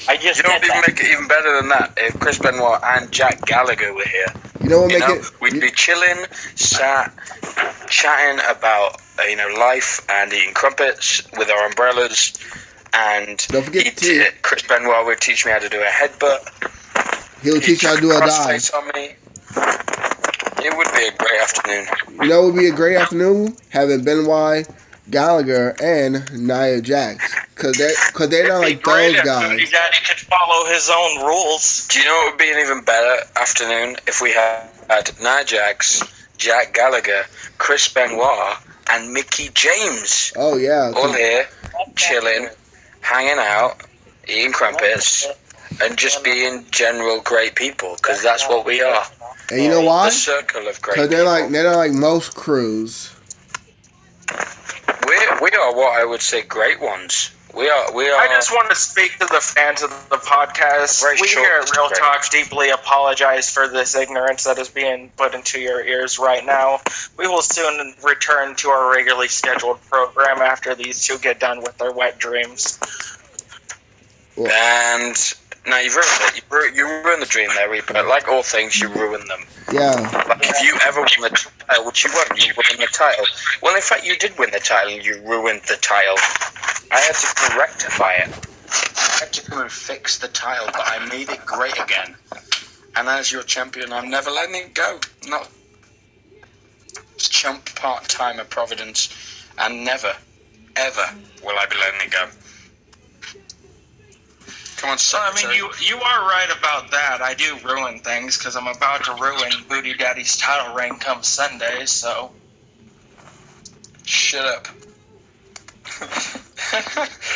Speaker 4: I just
Speaker 3: You know what would make it even better than that? If Chris Benoit and Jack Gallagher were here.
Speaker 2: You know what would make it?
Speaker 3: We'd be chilling, chatting about life and eating crumpets with our umbrellas. And
Speaker 2: Don't forget tea.
Speaker 3: Chris Benoit would teach me how to do a headbutt.
Speaker 2: He'll teach you how to do a dive.
Speaker 3: Crossface on me. It would be a great afternoon.
Speaker 2: You know what would be a great afternoon? Having Benoit, Gallagher, and Nia Jax. Because they're not like those guys.
Speaker 6: Daddy could follow his own rules.
Speaker 3: Do you know what would be an even better afternoon if we had Nia Jax, Jack Gallagher, Chris Benoit, and Mickey James
Speaker 2: Oh, yeah.
Speaker 3: all here, chilling, hanging out, eating crumpets, and just being general great people, because that's what we are.
Speaker 2: And you know why?
Speaker 3: The circle of great
Speaker 2: Because
Speaker 3: people.
Speaker 2: they're not like most crews.
Speaker 3: We are what I would say great ones. We are.
Speaker 6: I just want to speak to the fans of the podcast.
Speaker 3: Very
Speaker 6: We
Speaker 3: short,
Speaker 6: here at Real
Speaker 3: great.
Speaker 6: Talk deeply apologize for this ignorance that is being put into your ears right now. We will soon return to our regularly scheduled program after these two get done with their wet dreams.
Speaker 3: And now you've ruined it. You ruined the dream there, Reaper. Like all things, you ruin them.
Speaker 2: Yeah.
Speaker 3: Like if you ever win the title, which you won't, you win the title. Well, in fact, you did win the title and you ruined the title. I had to come rectify it. I had to come and fix the title, but I made it great again. And as your champion, I'm never letting it go. Not chump part-time at Providence, and never, ever will I be letting it go. Come on,
Speaker 7: So, I mean,
Speaker 3: secretary.
Speaker 7: you are right about that. I do ruin things because I'm about to ruin Booty Daddy's title reign come Sunday, so.
Speaker 3: Shut up.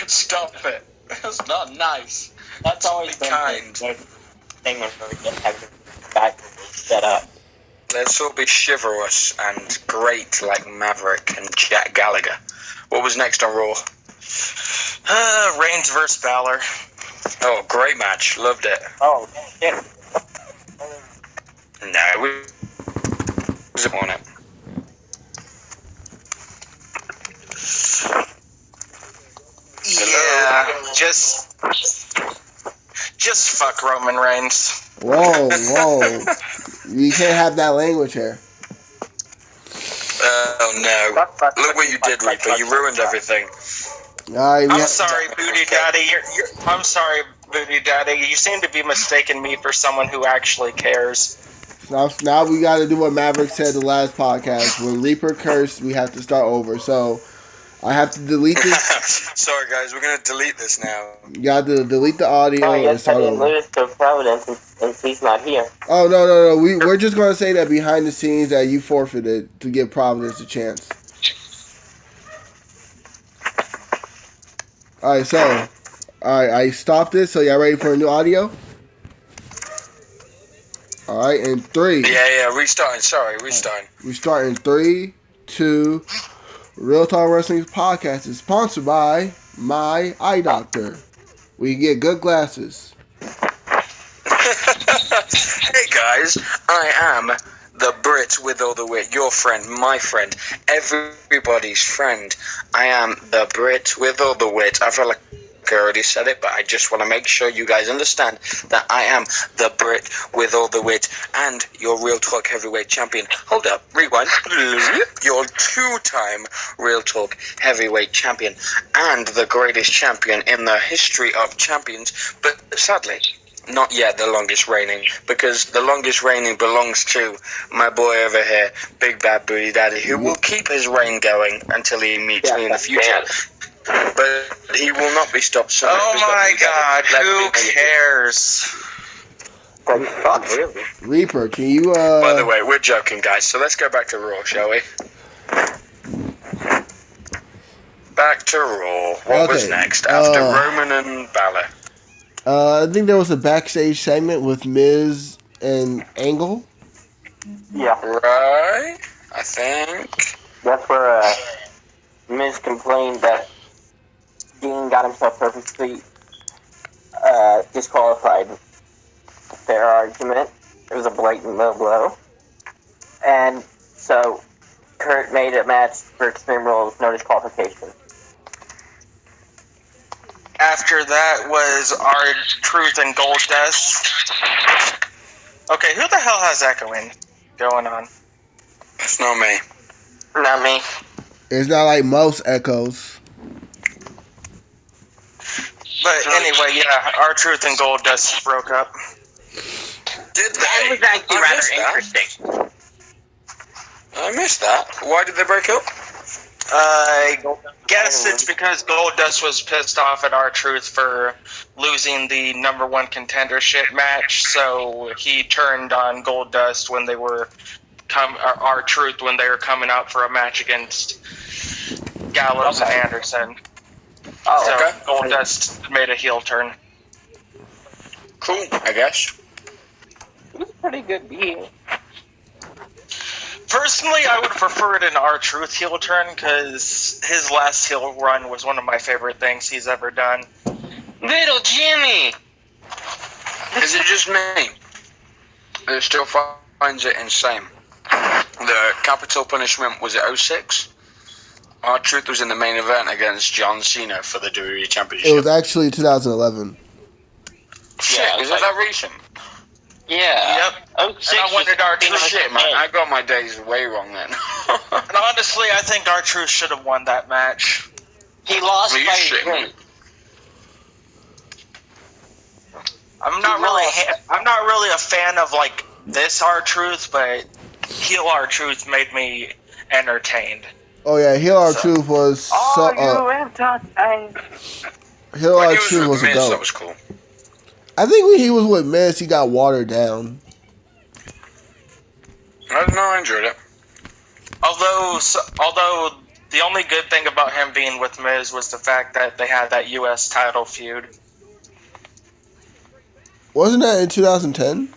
Speaker 3: Stop it. That's not nice.
Speaker 4: That's always
Speaker 3: Be
Speaker 4: been
Speaker 3: kind.
Speaker 4: the thing when we get having back set up.
Speaker 3: Let's all be chivalrous and great like Maverick and Jack Gallagher. What was next on Raw?
Speaker 7: Reigns versus Balor.
Speaker 3: Oh, great match. Loved it.
Speaker 4: Oh, shit.
Speaker 3: No, we wasn't on it.
Speaker 7: Yeah, just fuck Roman Reigns.
Speaker 2: Whoa, whoa. You can't have that language here.
Speaker 3: Oh no. Look what you did, Reaper. You ruined everything.
Speaker 2: All right,
Speaker 7: I'm sorry, Booty Daddy. I'm sorry, Booty Daddy. You seem to be mistaking me for someone who actually cares.
Speaker 2: now we got to do what Maverick said the last podcast. When Reaper cursed, we have to start over. So I have to delete this.
Speaker 3: Sorry, guys. We're going to delete this now.
Speaker 2: You got to delete the audio
Speaker 4: Oh,
Speaker 2: and
Speaker 4: yes, I
Speaker 2: start
Speaker 4: didn't
Speaker 2: over.
Speaker 4: lose to Providence and he's not here.
Speaker 2: Oh, no. We're just going to say that behind the scenes that you forfeited to give Providence a chance. All right, I stopped it. So y'all ready for a new audio? All right, in 3.
Speaker 3: Yeah, restarting. Sorry, restarting.
Speaker 2: We start in 3, 2. Real Talk Wrestling Podcast is sponsored by My Eye Doctor. We get good glasses.
Speaker 3: Hey guys, I am the Brit with all the wit, your friend, my friend, everybody's friend. I am the Brit with all the wit. I feel like I already said it, but I just want to make sure you guys understand that I am the Brit with all the wit and your Real Talk Heavyweight Champion. Hold up, rewind. Your 2-time Real Talk Heavyweight Champion and the greatest champion in the history of champions, but sadly, not yet the longest reigning, because the longest reigning belongs to my boy over here, Big Bad Booty Daddy, who will keep his reign going until he meets me in the future. But he will not be stopped. So
Speaker 7: Oh my God, who cares?
Speaker 4: Fuck, really?
Speaker 2: Reaper, can you
Speaker 3: By the way, we're joking, guys. So let's go back to Raw, shall we? Back to Raw. What was next after Roman and Balor?
Speaker 2: I think there was a backstage segment with Miz and Angle.
Speaker 4: Yeah.
Speaker 3: Right, I think.
Speaker 4: That's where Miz complained that Dean got himself perfectly disqualified. Fair argument. It was a blatant low blow. And so Kurt made a match for Extreme Rules, no disqualification.
Speaker 7: After that was R-Truth and Goldust. Okay, who the hell has echoing going on?
Speaker 3: It's not me.
Speaker 4: Not me.
Speaker 2: It's not like most echoes.
Speaker 7: But anyway, yeah, R-Truth and Goldust broke up.
Speaker 3: Did they?
Speaker 4: That was actually
Speaker 3: I
Speaker 4: rather
Speaker 3: missed that.
Speaker 4: interesting.
Speaker 3: I missed that. Why did they break up?
Speaker 7: I guess it's because Goldust was pissed off at R-Truth for losing the number 1 contendership match, so he turned on Goldust when they were R-Truth when they were coming out for a match against Gallows and Anderson.
Speaker 4: Oh,
Speaker 7: So
Speaker 3: okay.
Speaker 7: Goldust made a heel turn.
Speaker 3: Cool, I guess.
Speaker 4: it was a pretty good deal.
Speaker 7: Personally, I would have preferred an R-Truth heel turn because his last heel run was one of my favorite things he's ever done.
Speaker 4: Little Jimmy!
Speaker 3: Is it just me that still finds it insane? The Capital Punishment was at 06. R-Truth was in the main event against John Cena for the WWE Championship.
Speaker 2: It was actually 2011.
Speaker 3: Shit,
Speaker 4: Yeah,
Speaker 3: is it
Speaker 4: like-
Speaker 3: that recent?
Speaker 4: Yeah.
Speaker 7: Yep.
Speaker 4: Oh,
Speaker 7: And I wanted R-Truth.
Speaker 3: Shit, man, I got my days way wrong then.
Speaker 7: And honestly, I think R-Truth should have won that match.
Speaker 4: He lost
Speaker 3: Are you
Speaker 4: by
Speaker 3: shitting me?
Speaker 7: I'm not really a fan of like this R-Truth, but heel R-Truth made me entertained.
Speaker 2: Oh yeah, Heel R Truth was
Speaker 6: Are you entertained?
Speaker 2: Heel
Speaker 3: When
Speaker 2: R
Speaker 3: he was
Speaker 2: Truth
Speaker 3: with
Speaker 2: was a
Speaker 3: Miz, that
Speaker 2: goat.
Speaker 3: was cool.
Speaker 2: I think when he was with Miz, he got watered down.
Speaker 3: I don't know, I enjoyed it.
Speaker 7: Although the only good thing about him being with Miz was the fact that they had that U.S. title feud.
Speaker 2: Wasn't that in 2010?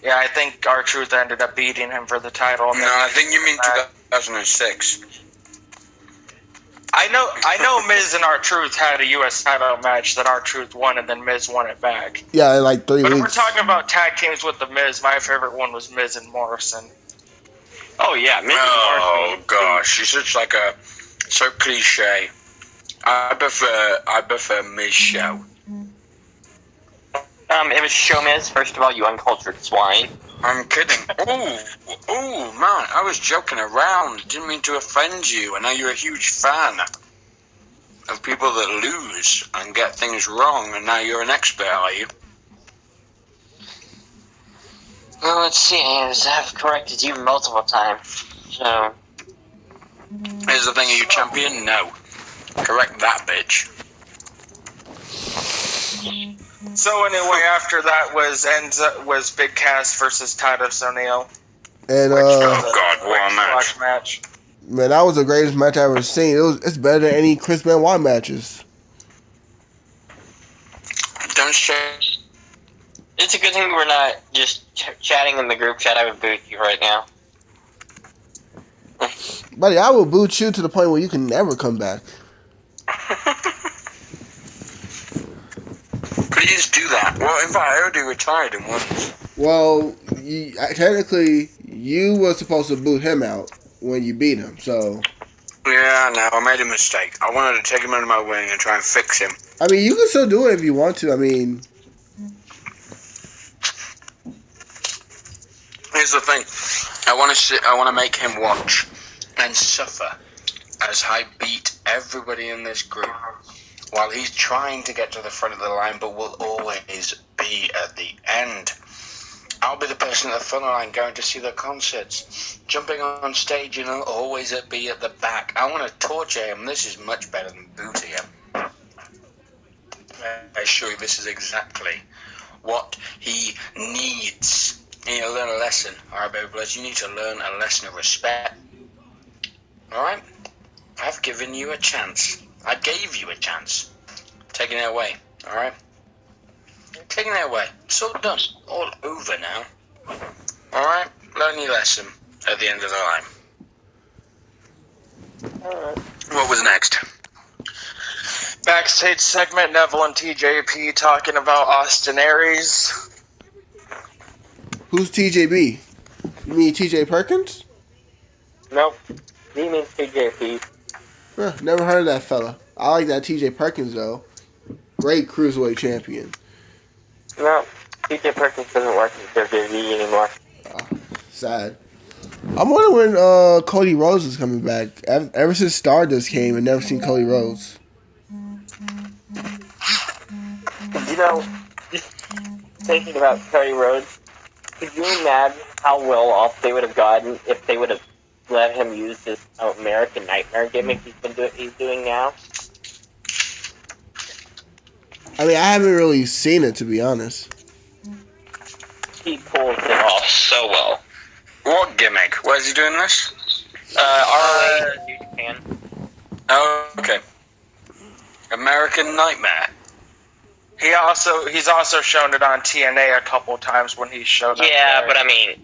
Speaker 7: Yeah, I think R-Truth ended up beating him for the title.
Speaker 3: No, I think you mean 2006.
Speaker 7: I know Miz and R-Truth had a U.S. title match that R-Truth won and then Miz won it back.
Speaker 2: Yeah, in like 3
Speaker 7: But
Speaker 2: weeks.
Speaker 7: if we're talking about tag teams with the Miz, my favorite one was Miz and Morrison.
Speaker 4: Oh yeah, Miz and
Speaker 3: Oh
Speaker 4: Morrison.
Speaker 3: gosh, she's such like a so cliche. I prefer Miz Show.
Speaker 4: It was show Miz, first of all, you uncultured swine.
Speaker 3: I'm kidding. Oh man, I was joking around. Didn't mean to offend you. I know you're a huge fan of people that lose and get things wrong, and now you're an expert, are you?
Speaker 4: Well, let's see, I've corrected you multiple times. So,
Speaker 3: Here's the thing, are you champion? No. Correct that bitch.
Speaker 7: So anyway, after that was Big Cass versus Titus O'Neil.
Speaker 2: And
Speaker 3: Oh god, what a match.
Speaker 7: Squash match.
Speaker 2: man, that was the greatest match I ever seen. It's better than any Chris Benoit matches.
Speaker 3: Don't say.
Speaker 4: it's a good thing we're not just chatting in the group chat. I would boot you right now.
Speaker 2: Buddy, I will boot you to the point where you can never come back.
Speaker 3: Please do that. Well, in fact, I already retired in once.
Speaker 2: Well, technically, you were supposed to boot him out when you beat him. So,
Speaker 3: Yeah, no, I made a mistake. I wanted to take him under my wing and try and fix him.
Speaker 2: I mean, you can still do it if you want to. I mean,
Speaker 3: Here's the thing. I want to make him watch and suffer as I beat everybody in this group while he's trying to get to the front of the line, but will always be at the end. I'll be the person at the front of the line going to see the concerts, jumping on stage, and I'll always be at the back. I want to torture him. This is much better than booting him. I assure you, this is exactly what he needs. You need to learn a lesson. Alright, baby bloods, you need to learn a lesson of respect. Alright? I've given you a chance. I gave you a chance. Taking it away. Alright? Taking it away. It's all done. All over now. Alright? Learn your lesson at the end of the line.
Speaker 4: Alright.
Speaker 3: What was next?
Speaker 7: Backstage segment, Neville and TJP talking about Austin Aries.
Speaker 2: who's TJB? You mean TJ Perkins?
Speaker 4: Nope. He means TJP.
Speaker 2: Huh, never heard of that fella. I like that TJ Perkins though. Great cruiserweight champion.
Speaker 4: No, TJ Perkins doesn't work in WWE anymore.
Speaker 2: Sad. I'm wondering when Cody Rhodes is coming back. Ever since Stardust came, I've never seen Cody Rhodes.
Speaker 4: You know, just thinking about Cody Rhodes, could you imagine how well off they would have gotten if they would have let him use this American Nightmare gimmick he's doing now?
Speaker 2: I mean, I haven't really seen it, to be honest.
Speaker 4: He pulls it off so well.
Speaker 3: What gimmick? Why is he doing this?
Speaker 4: ROH New Japan.
Speaker 3: Oh, okay. American Nightmare.
Speaker 7: He's also shown it on TNA a couple times when he showed up.
Speaker 4: Yeah,
Speaker 7: there.
Speaker 4: but I mean,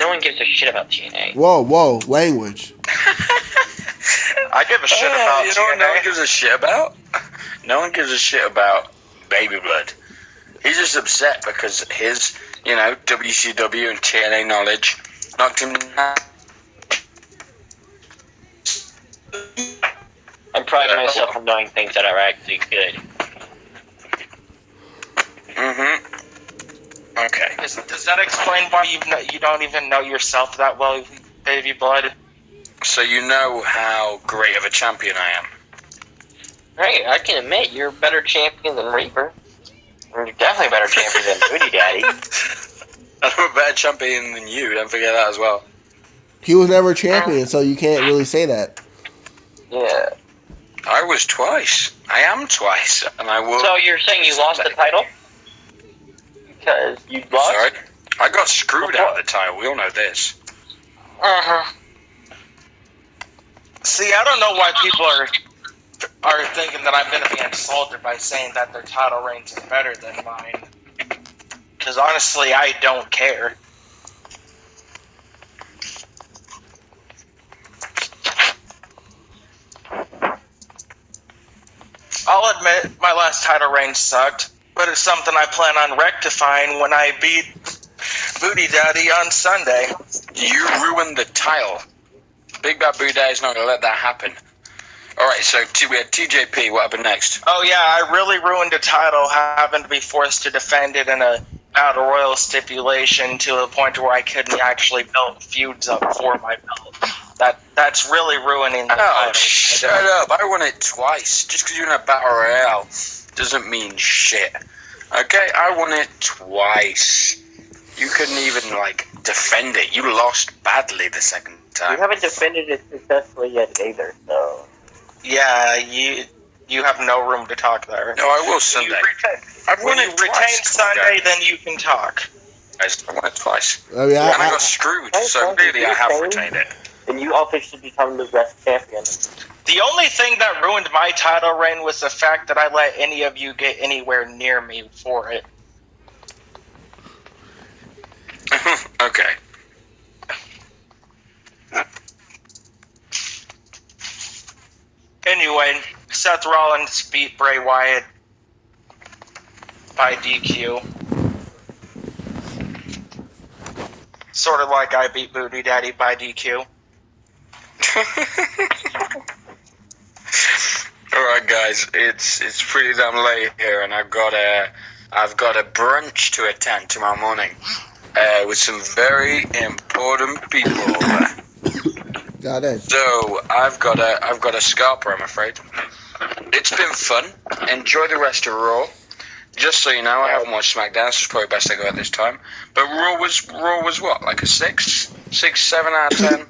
Speaker 4: no one gives a shit about TNA.
Speaker 2: Whoa, language.
Speaker 7: I give a shit about
Speaker 3: you know what
Speaker 7: TNA.
Speaker 3: no one gives a shit about? No one gives a shit about Baby Blood. He's just upset because his, WCW and TNA knowledge knocked him down.
Speaker 4: I'm proud of myself for knowing things that are actually good.
Speaker 3: Mm-hmm. Okay.
Speaker 7: Does that explain why you don't even know yourself that well, Baby Blood?
Speaker 3: So you know how great of a champion I am.
Speaker 4: Hey, I can admit you're a better champion than Reaper. You're definitely a better champion than Booty Daddy.
Speaker 3: I'm a better champion than you, don't forget that as well.
Speaker 2: He was never a champion, so you can't really say that.
Speaker 4: Yeah.
Speaker 3: I was twice. I am twice, and I will.
Speaker 4: So you're saying you lost the title? Because you lost?
Speaker 3: Sorry, I got screwed out of the title. We all know this.
Speaker 4: Uh-huh.
Speaker 7: See, I don't know why people are thinking that I'm going to be insulted by saying that their title reigns is better than mine. Because honestly, I don't care. I'll admit my last title reign sucked, but it's something I plan on rectifying when I beat Booty Daddy on Sunday.
Speaker 3: You ruined the title. Big Bad Booty Daddy's not going to let that happen. Alright, so we had TJP. What happened next?
Speaker 7: Oh yeah, I really ruined the title, having to be forced to defend it in a Battle Royal stipulation to the point where I couldn't actually build feuds up for my belt. That's really ruining the title.
Speaker 3: Shut up. I won it twice. Just because you're in a Battle Royale doesn't mean shit. Okay, I won it twice. You couldn't even, defend it. You lost badly the second time.
Speaker 4: You haven't defended it successfully yet either, so...
Speaker 7: Yeah, you have no room to talk there.
Speaker 3: No, I will Sunday.
Speaker 7: When you retain Sunday, then you can talk.
Speaker 3: I won it twice.
Speaker 2: I mean,
Speaker 3: And I got screwed, so really I have retained it.
Speaker 4: And you also should become the best champion.
Speaker 7: The only thing that ruined my title reign was the fact that I let any of you get anywhere near me for it.
Speaker 3: Okay.
Speaker 7: Anyway, Seth Rollins beat Bray Wyatt by DQ. Sort of like I beat Booty Daddy by DQ.
Speaker 3: Alright guys, it's pretty damn late here and I've got a brunch to attend tomorrow morning with some very important people.
Speaker 2: Got it.
Speaker 3: So I've got a scalper, I'm afraid. It's been fun. Enjoy the rest of Raw. Just so you know, I haven't watched SmackDown, so it's probably best I go at this time. But Raw was what, like a 6, 7 out of 10.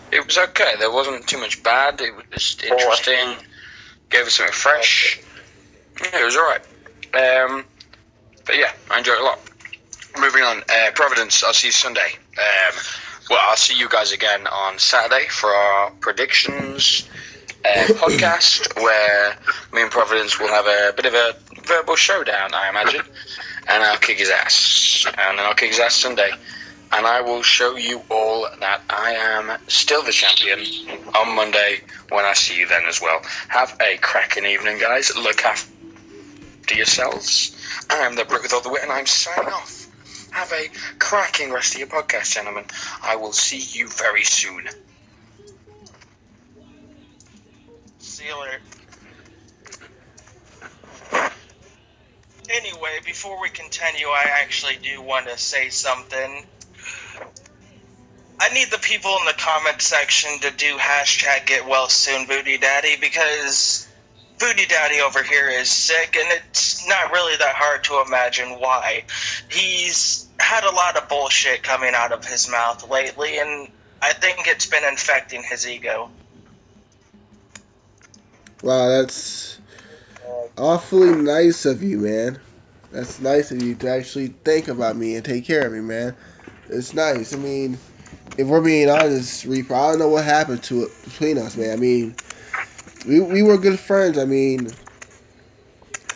Speaker 3: It was okay. There wasn't too much bad. It was just interesting. Gave us something fresh. Yeah, it was alright. But yeah, I enjoyed it a lot. Moving on, Providence. I'll see you Sunday. Well, I'll see you guys again on Saturday for our predictions podcast, where me and Providence will have a bit of a verbal showdown, I imagine, and I'll kick his ass. And then I'll kick his ass Sunday. And I will show you all that I am still the champion on Monday when I see you then as well. Have a cracking evening, guys. Look after yourselves. I am the Brit with all the wit, and I'm signing off. Have a cracking rest of your podcast, gentlemen. I will see you very soon.
Speaker 7: See you later. Anyway, before we continue, I actually do want to say something. I need the people in the comment section to do hashtag get well soon, Booty Daddy, because Booty Daddy over here is sick, and it's not really that hard to imagine why. He's had a lot of bullshit coming out of his mouth lately, and I think it's been infecting his ego.
Speaker 2: Wow, that's awfully nice of you, man. That's nice of you to actually think about me and take care of me, man. It's nice. I mean, if we're being honest, Reaper, I don't know what happened to it between us, man. I mean, we were good friends. I mean,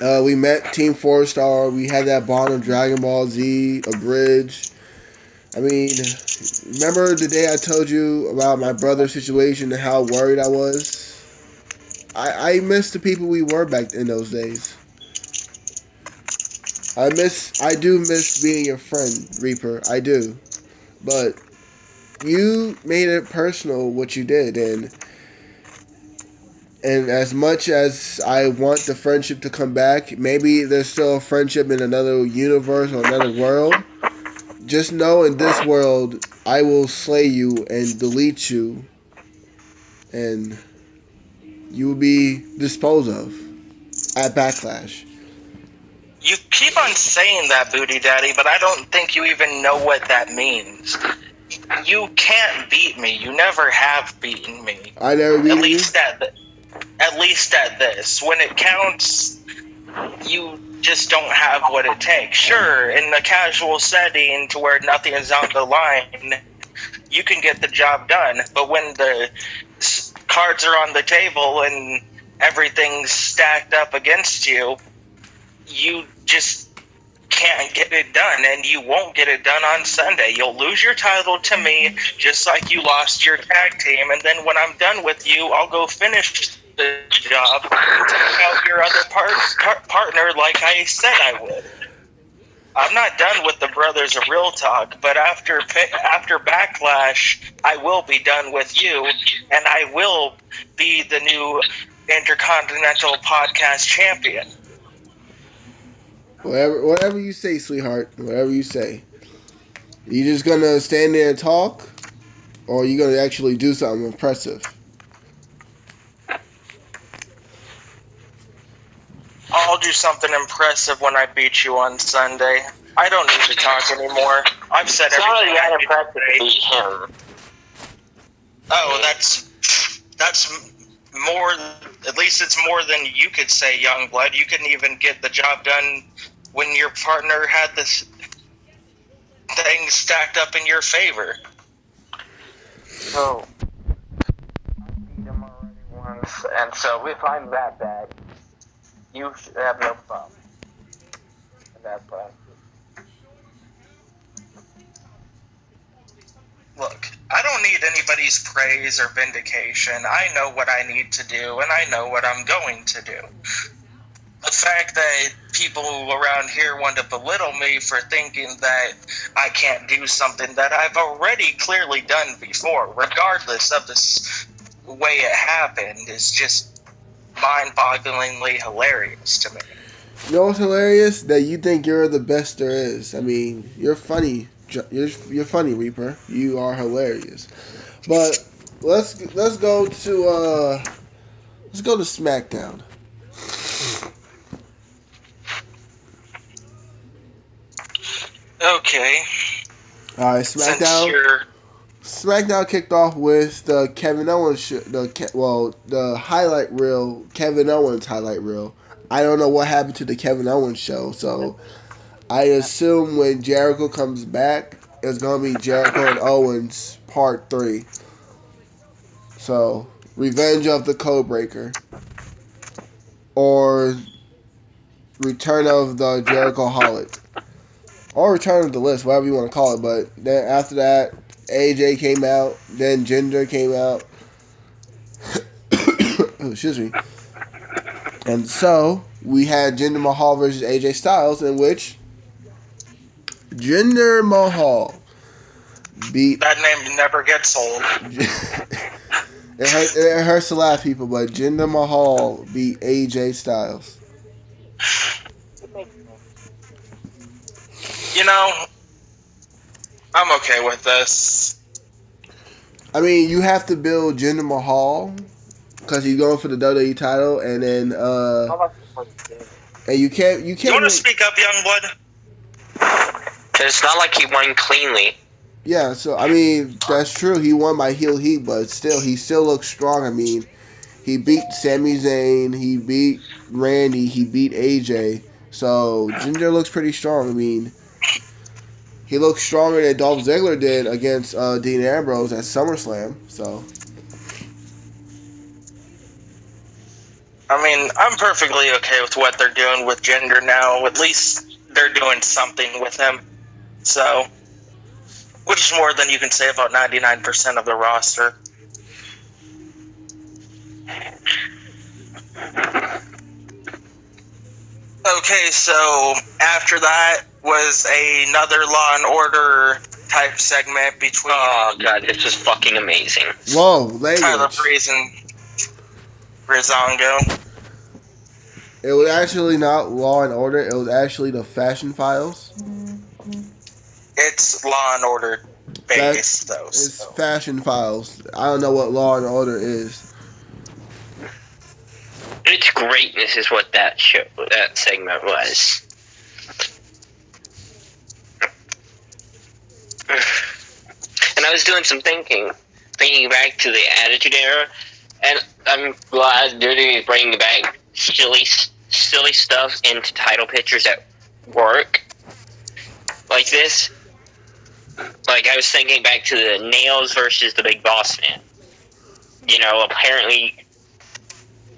Speaker 2: we met Team 4-Star. We had that bond of Dragon Ball Z, a bridge. I mean, remember the day I told you about my brother's situation and how worried I was? I miss the people we were back in those days. I do miss being your friend, Reaper. I do. But you made it personal what you did, and as much as I want the friendship to come back, maybe there's still a friendship in another universe or another world. Just know in this world, I will slay you and delete you, and you will be disposed of at Backlash.
Speaker 7: You keep on saying that, Booty Daddy, but I don't think you even know what that means. You can't beat me. You never have beaten me.
Speaker 2: I never beat
Speaker 7: At
Speaker 2: you.
Speaker 7: least at this. When it counts, you just don't have what it takes. Sure, in a casual setting to where nothing is on the line, you can get the job done. But when the cards are on the table and everything's stacked up against you, you just can't get it done, and you won't get it done on Sunday. You'll lose your title to me, just like you lost your tag team, and then when I'm done with you, I'll go finish the job and take out your other partner like I said I would. I'm not done with the Brothers of Real Talk, but after Backlash, I will be done with you, and I will be the new Intercontinental Podcast Champion.
Speaker 2: Whatever you say, sweetheart. Whatever you say. You just gonna stand there and talk, or you gonna actually do something impressive?
Speaker 7: I'll do something impressive when I beat you on Sunday. I don't need to talk anymore. I've said
Speaker 4: It's not
Speaker 7: everything
Speaker 4: really
Speaker 7: I
Speaker 4: that
Speaker 7: need
Speaker 4: impressive
Speaker 7: to
Speaker 4: to
Speaker 7: say.
Speaker 4: beat him.
Speaker 7: Oh, that's more. At least it's more than you could say, Youngblood. You couldn't even get the job done when your partner had this thing stacked up in your favor.
Speaker 4: So, I beat him already once, and so if I'm that bad, you should have no problem. And that's what
Speaker 7: Look, I don't need anybody's praise or vindication. I know what I need to do, and I know what I'm going to do. The fact that people around here want to belittle me for thinking that I can't do something that I've already clearly done before, regardless of this way it happened, is just mind-bogglingly hilarious to me.
Speaker 2: You know what's hilarious? That you think you're the best there is. I mean, you're funny. You're funny, Reaper. You are hilarious. But let's go to SmackDown.
Speaker 7: Okay.
Speaker 2: All right,
Speaker 7: Since
Speaker 2: SmackDown.
Speaker 7: you're
Speaker 2: SmackDown kicked off with the Kevin Owens the highlight reel, Kevin Owens highlight reel. I don't know what happened to the Kevin Owens show, so I assume when Jericho comes back, it's gonna be Jericho and Owens Part 3. So, Revenge of the Codebreaker, or Return of the Jericho Holic, or Return of the List, whatever you want to call it. But then after that, AJ came out, then Jinder came out. Oh, excuse me. And so we had Jinder Mahal versus AJ Styles, in which Jinder Mahal beat.
Speaker 7: that name never gets old.
Speaker 2: It hurts to laugh, people, but Jinder Mahal beat AJ Styles.
Speaker 7: You know, I'm okay with this.
Speaker 2: I mean, you have to build Jinder Mahal because he's going for the WWE title, and then and you can't.
Speaker 7: You want to speak up, Youngblood?
Speaker 4: Because it's not like he won cleanly.
Speaker 2: Yeah, so I mean that's true. He won by heel heat, but still, he still looks strong. I mean, he beat Sami Zayn, he beat Randy, he beat AJ. So Jinder looks pretty strong. I mean, he looks stronger than Dolph Ziggler did against Dean Ambrose at SummerSlam. So
Speaker 7: I mean, I'm perfectly okay with what they're doing with Jinder now. At least they're doing something with him. So, which is more than you can say about 99% of the roster. Okay, so after that was another Law and Order type segment between
Speaker 4: Oh god, this is fucking amazing.
Speaker 2: whoa,
Speaker 7: Tyler
Speaker 2: language.
Speaker 7: Breeze and Breezango.
Speaker 2: It was actually not Law and Order. It was actually the Fashion Files.
Speaker 7: It's Law and Order based, though.
Speaker 2: It's
Speaker 7: So.
Speaker 2: Fashion Files. I don't know what Law and Order is.
Speaker 4: It's greatness is what that segment was. And I was doing some thinking back to the Attitude Era, and I'm glad WWE is bringing back silly stuff into title pictures at work like this. Like, I was thinking back to the Nails versus the Big Boss Man. You know, apparently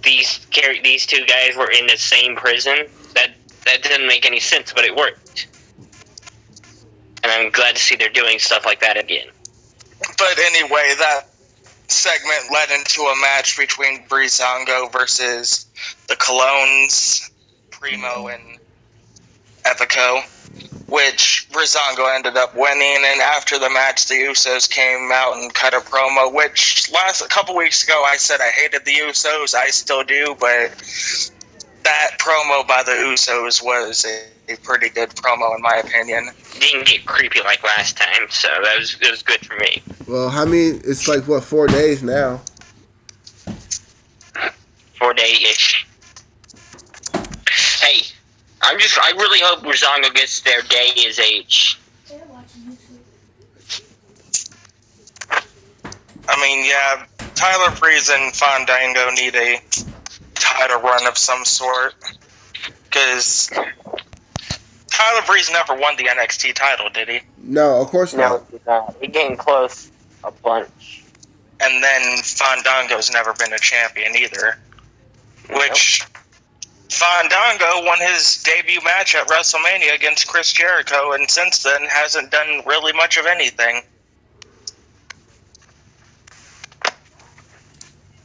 Speaker 4: these two guys were in the same prison. That didn't make any sense, but it worked. And I'm glad to see they're doing stuff like that again.
Speaker 7: But anyway, that segment led into a match between Breezango versus the Colognes, Primo and Epico, which Breezango ended up winning. And after the match, the Usos came out and cut a promo, which a couple weeks ago I said I hated the Usos. I still do, but that promo by the Usos was a pretty good promo in my opinion.
Speaker 4: Didn't get creepy like last time, so it was good for me.
Speaker 2: Well, I mean, it's like, what, 4 days now?
Speaker 4: 4 day-ish. Hey, I really hope Breezango gets their day his age.
Speaker 7: I mean, yeah, Tyler Breeze and Fandango need a title run of some sort, because Tyler Breeze never won the NXT title, did he?
Speaker 2: No, of course not.
Speaker 4: No, he came close a bunch.
Speaker 7: And then Fandango's never been a champion either. Which, Fandango won his debut match at WrestleMania against Chris Jericho, and since then hasn't done really much of anything.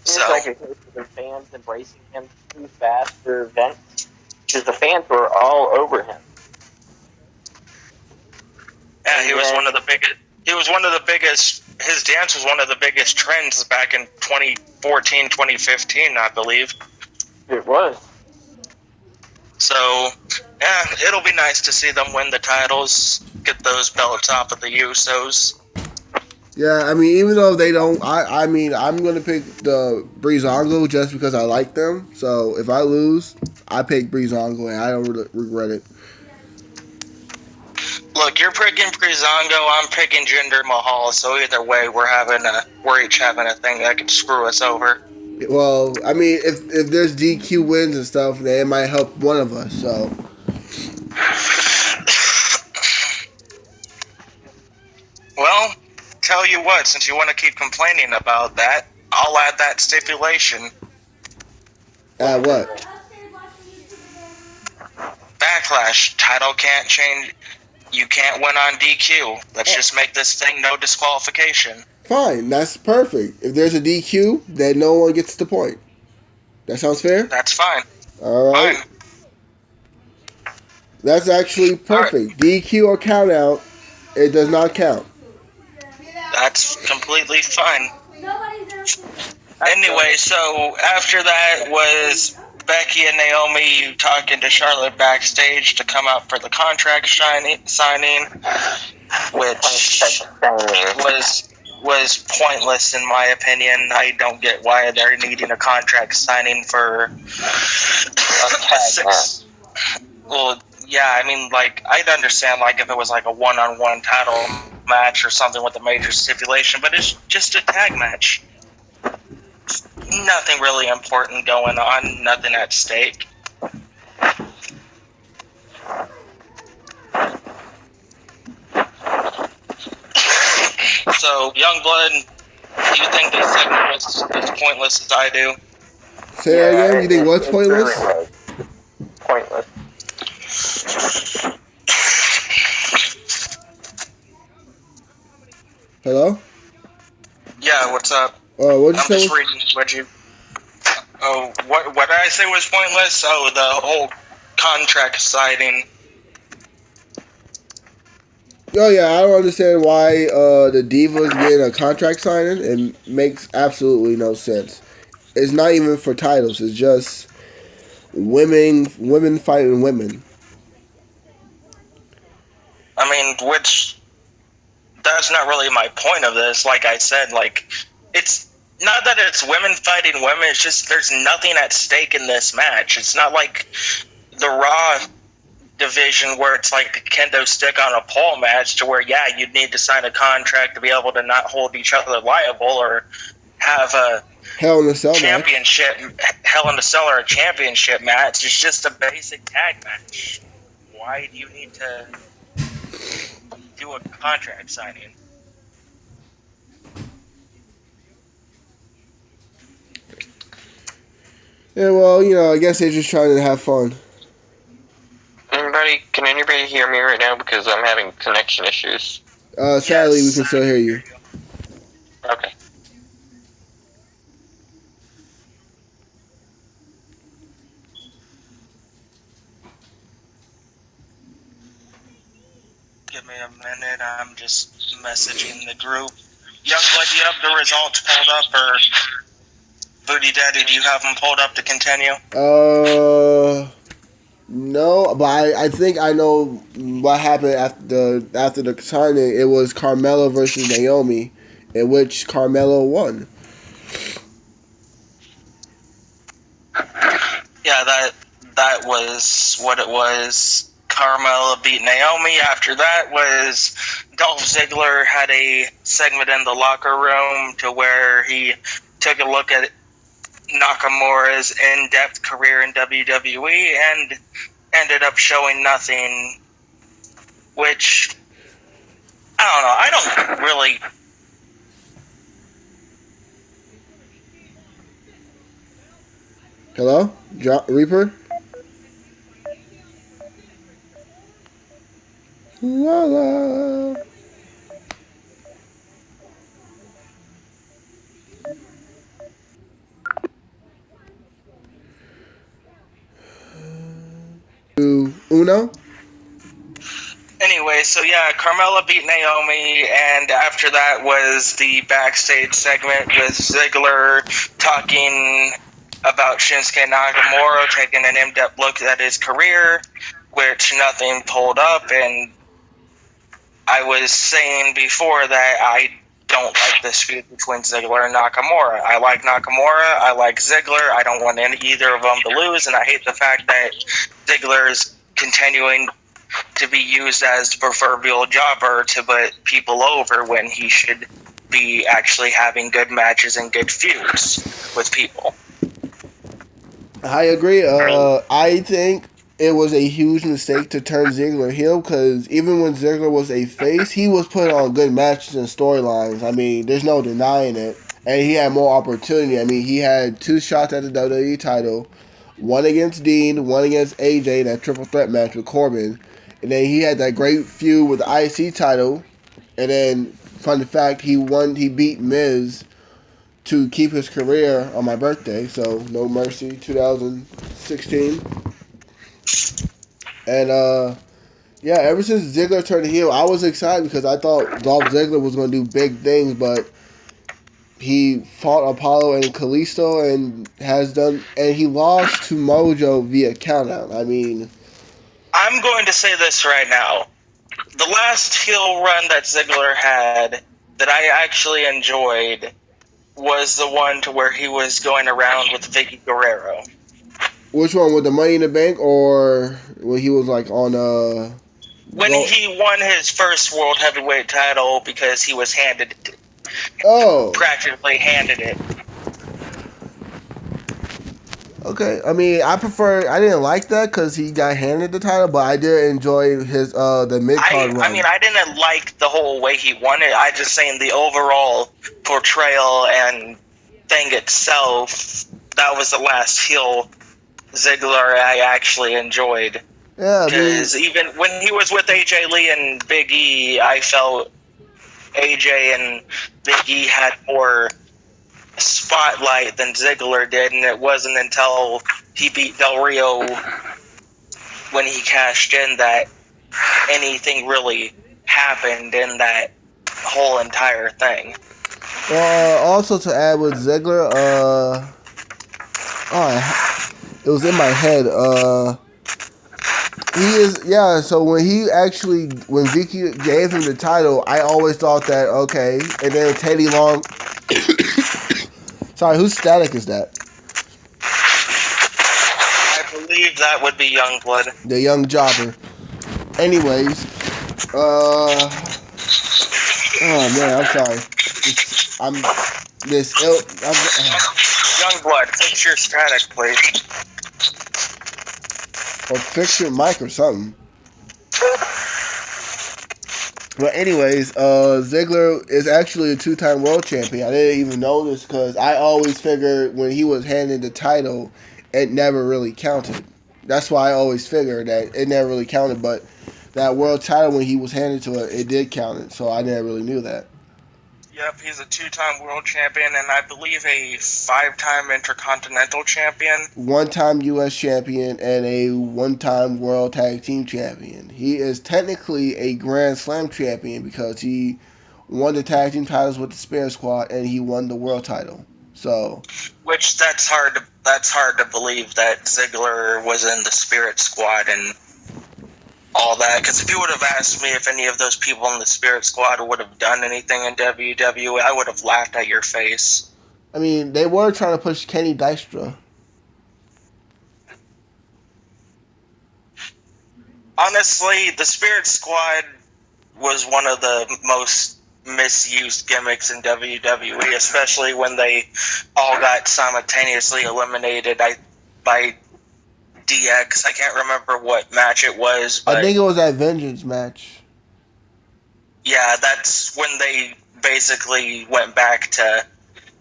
Speaker 4: So, like a case of the fans embracing him too fast for events, because the fans were all over him.
Speaker 7: Yeah, he was one of the biggest. He was one of the biggest. His dance was one of the biggest trends back in 2014, 2015, I believe.
Speaker 4: It was.
Speaker 7: So, yeah, it'll be nice to see them win the titles, get those belts off of the Usos.
Speaker 2: Yeah, I mean, even though they don't, I mean, I'm gonna pick the Breezango just because I like them. So if I lose, I pick Breezango, and I don't regret it.
Speaker 7: Look, you're picking Breezango, I'm picking Jinder Mahal. So either way, we're each having a thing that could screw us over.
Speaker 2: Well, I mean, if there's DQ wins and stuff, then it might help one of us. So.
Speaker 7: Well, tell you what, since you want to keep complaining about that, I'll add that stipulation.
Speaker 2: Add what?
Speaker 7: Backlash. Title can't change. You can't win on DQ. Let's just make this thing no disqualification.
Speaker 2: Fine, that's perfect. If there's a DQ, then no one gets the point. That sounds fair?
Speaker 7: That's fine.
Speaker 2: All right.
Speaker 7: Fine.
Speaker 2: That's actually perfect. Right. DQ or count out, it does not count.
Speaker 7: That's completely fine. Anyway, so after that was Becky and Naomi talking to Charlotte backstage to come out for the contract signing, which was pointless in my opinion. I don't get why they're needing a contract signing for six. Well, yeah, I mean, like, I'd understand, like, if it was, like, a one-on-one title match or something with a major stipulation, but it's just a tag match. Nothing really important going on, nothing at stake. So, Youngblood, do you think this segment was as pointless as I do?
Speaker 2: Say that again? You think what's pointless?
Speaker 4: Really pointless.
Speaker 2: Hello?
Speaker 7: Yeah, what's up?
Speaker 2: What'd you
Speaker 7: I'm
Speaker 2: say?
Speaker 7: just reading what you... Oh, what did I say was pointless? Oh, the whole contract signing.
Speaker 2: Oh yeah, I don't understand why the Divas getting a contract signing. It makes absolutely no sense. It's not even for titles. It's just women fighting women.
Speaker 7: I mean, which that's not really my point of this. Like I said, like it's not that it's women fighting women. It's just there's nothing at stake in this match. It's not like the Raw division where it's like a kendo stick on a pole match to where, yeah, you'd need to sign a contract to be able to not hold each other liable or have a
Speaker 2: Hell in a Cell
Speaker 7: championship, Hell in a Cell or a championship match. It's just a basic tag match. Why do you need to do a contract signing?
Speaker 2: Yeah, well, I guess they're just trying to have fun.
Speaker 4: Can anybody hear me right now? Because I'm having connection issues.
Speaker 2: Sadly, we can still hear you.
Speaker 4: Okay.
Speaker 7: Give me a minute. I'm just messaging the group. Youngblood, do you have the results pulled up, or Booty Daddy, do you have them pulled up to continue?
Speaker 2: No, but I think I know what happened after the signing. It was Carmella versus Naomi, in which Carmella won.
Speaker 7: Yeah, that was what it was. Carmella beat Naomi. After that was Dolph Ziggler had a segment in the locker room to where he took a look at Nakamura's in-depth career in WWE and ended up showing nothing, which, I don't really...
Speaker 2: Hello? Reaper? La la. Uno?
Speaker 7: Anyway, so yeah, Carmella beat Naomi, and after that was the backstage segment with Ziggler talking about Shinsuke Nakamura, taking an in-depth look at his career, which nothing pulled up, and I was saying before that I don't like this feud between Ziggler and Nakamura. I like Nakamura, I like Ziggler, I don't want either of them to lose, and I hate the fact that Ziggler is continuing to be used as the proverbial jobber to put people over when he should be actually having good matches and good feuds with people.
Speaker 2: I agree. I think it was a huge mistake to turn Ziggler heel because even when Ziggler was a face, he was putting on good matches and storylines. I mean, there's no denying it. And he had more opportunity. I mean, he had 2 shots at the WWE title, one against Dean, one against AJ, that triple threat match with Corbin. And then he had that great feud with the IC title. And then, fun fact, he beat Miz to keep his career on my birthday. So, No Mercy 2016. And, yeah, ever since Ziggler turned heel, I was excited because I thought Dolph Ziggler was going to do big things, but he fought Apollo and Kalisto and he lost to Mojo via countout. I mean,
Speaker 7: I'm going to say this right now. The last heel run that Ziggler had that I actually enjoyed was the one to where he was going around with Vicky Guerrero.
Speaker 2: which one, with the Money in the Bank or when he was like on
Speaker 7: when he won his first World Heavyweight title because he was handed it. Practically handed it.
Speaker 2: Okay, I mean, I didn't like that because he got handed the title, but I did enjoy his the mid-card run.
Speaker 7: I mean, I didn't like the whole way he won it. I just saying the overall portrayal and thing itself, that was the last heel Ziggler I actually enjoyed.
Speaker 2: Yeah,
Speaker 7: because even when he was with AJ Lee and Big E, I felt AJ and Big E had more spotlight than Ziggler did, and it wasn't until he beat Del Rio when he cashed in that anything really happened in that whole entire thing.
Speaker 2: Also to add with Ziggler, it was in my head. So when Vicky gave him the title, I always thought that, okay, and then Teddy Long, sorry, whose static is that?
Speaker 7: I believe that would be Youngblood.
Speaker 2: The young jobber. Anyways, oh man, I'm sorry.
Speaker 7: Youngblood, fix your static, please.
Speaker 2: Or fix your mic or something. But anyways, Ziggler is actually a 2-time world champion. I didn't even know this because I always figured when he was handed the title, it never really counted. That's why I always figured that it never really counted. But that world title, when he was handed to it did count it. So I never really knew that.
Speaker 7: Yep, he's a 2-time world champion and I believe a 5-time intercontinental champion.
Speaker 2: 1-time U.S. champion and a 1-time world tag team champion. He is technically a Grand Slam champion because he won the tag team titles with the Spirit Squad and he won the world title. So,
Speaker 7: which that's hard to believe that Ziggler was in the Spirit Squad and all that, because if you would have asked me if any of those people in the Spirit Squad would have done anything in WWE, I would have laughed at your face.
Speaker 2: I mean, they were trying to push Kenny Dystra.
Speaker 7: Honestly, the Spirit Squad was one of the most misused gimmicks in WWE, especially when they all got simultaneously eliminated by DX. I can't remember what match it was, but
Speaker 2: I think it was that Vengeance match.
Speaker 7: Yeah, that's when they basically went back to,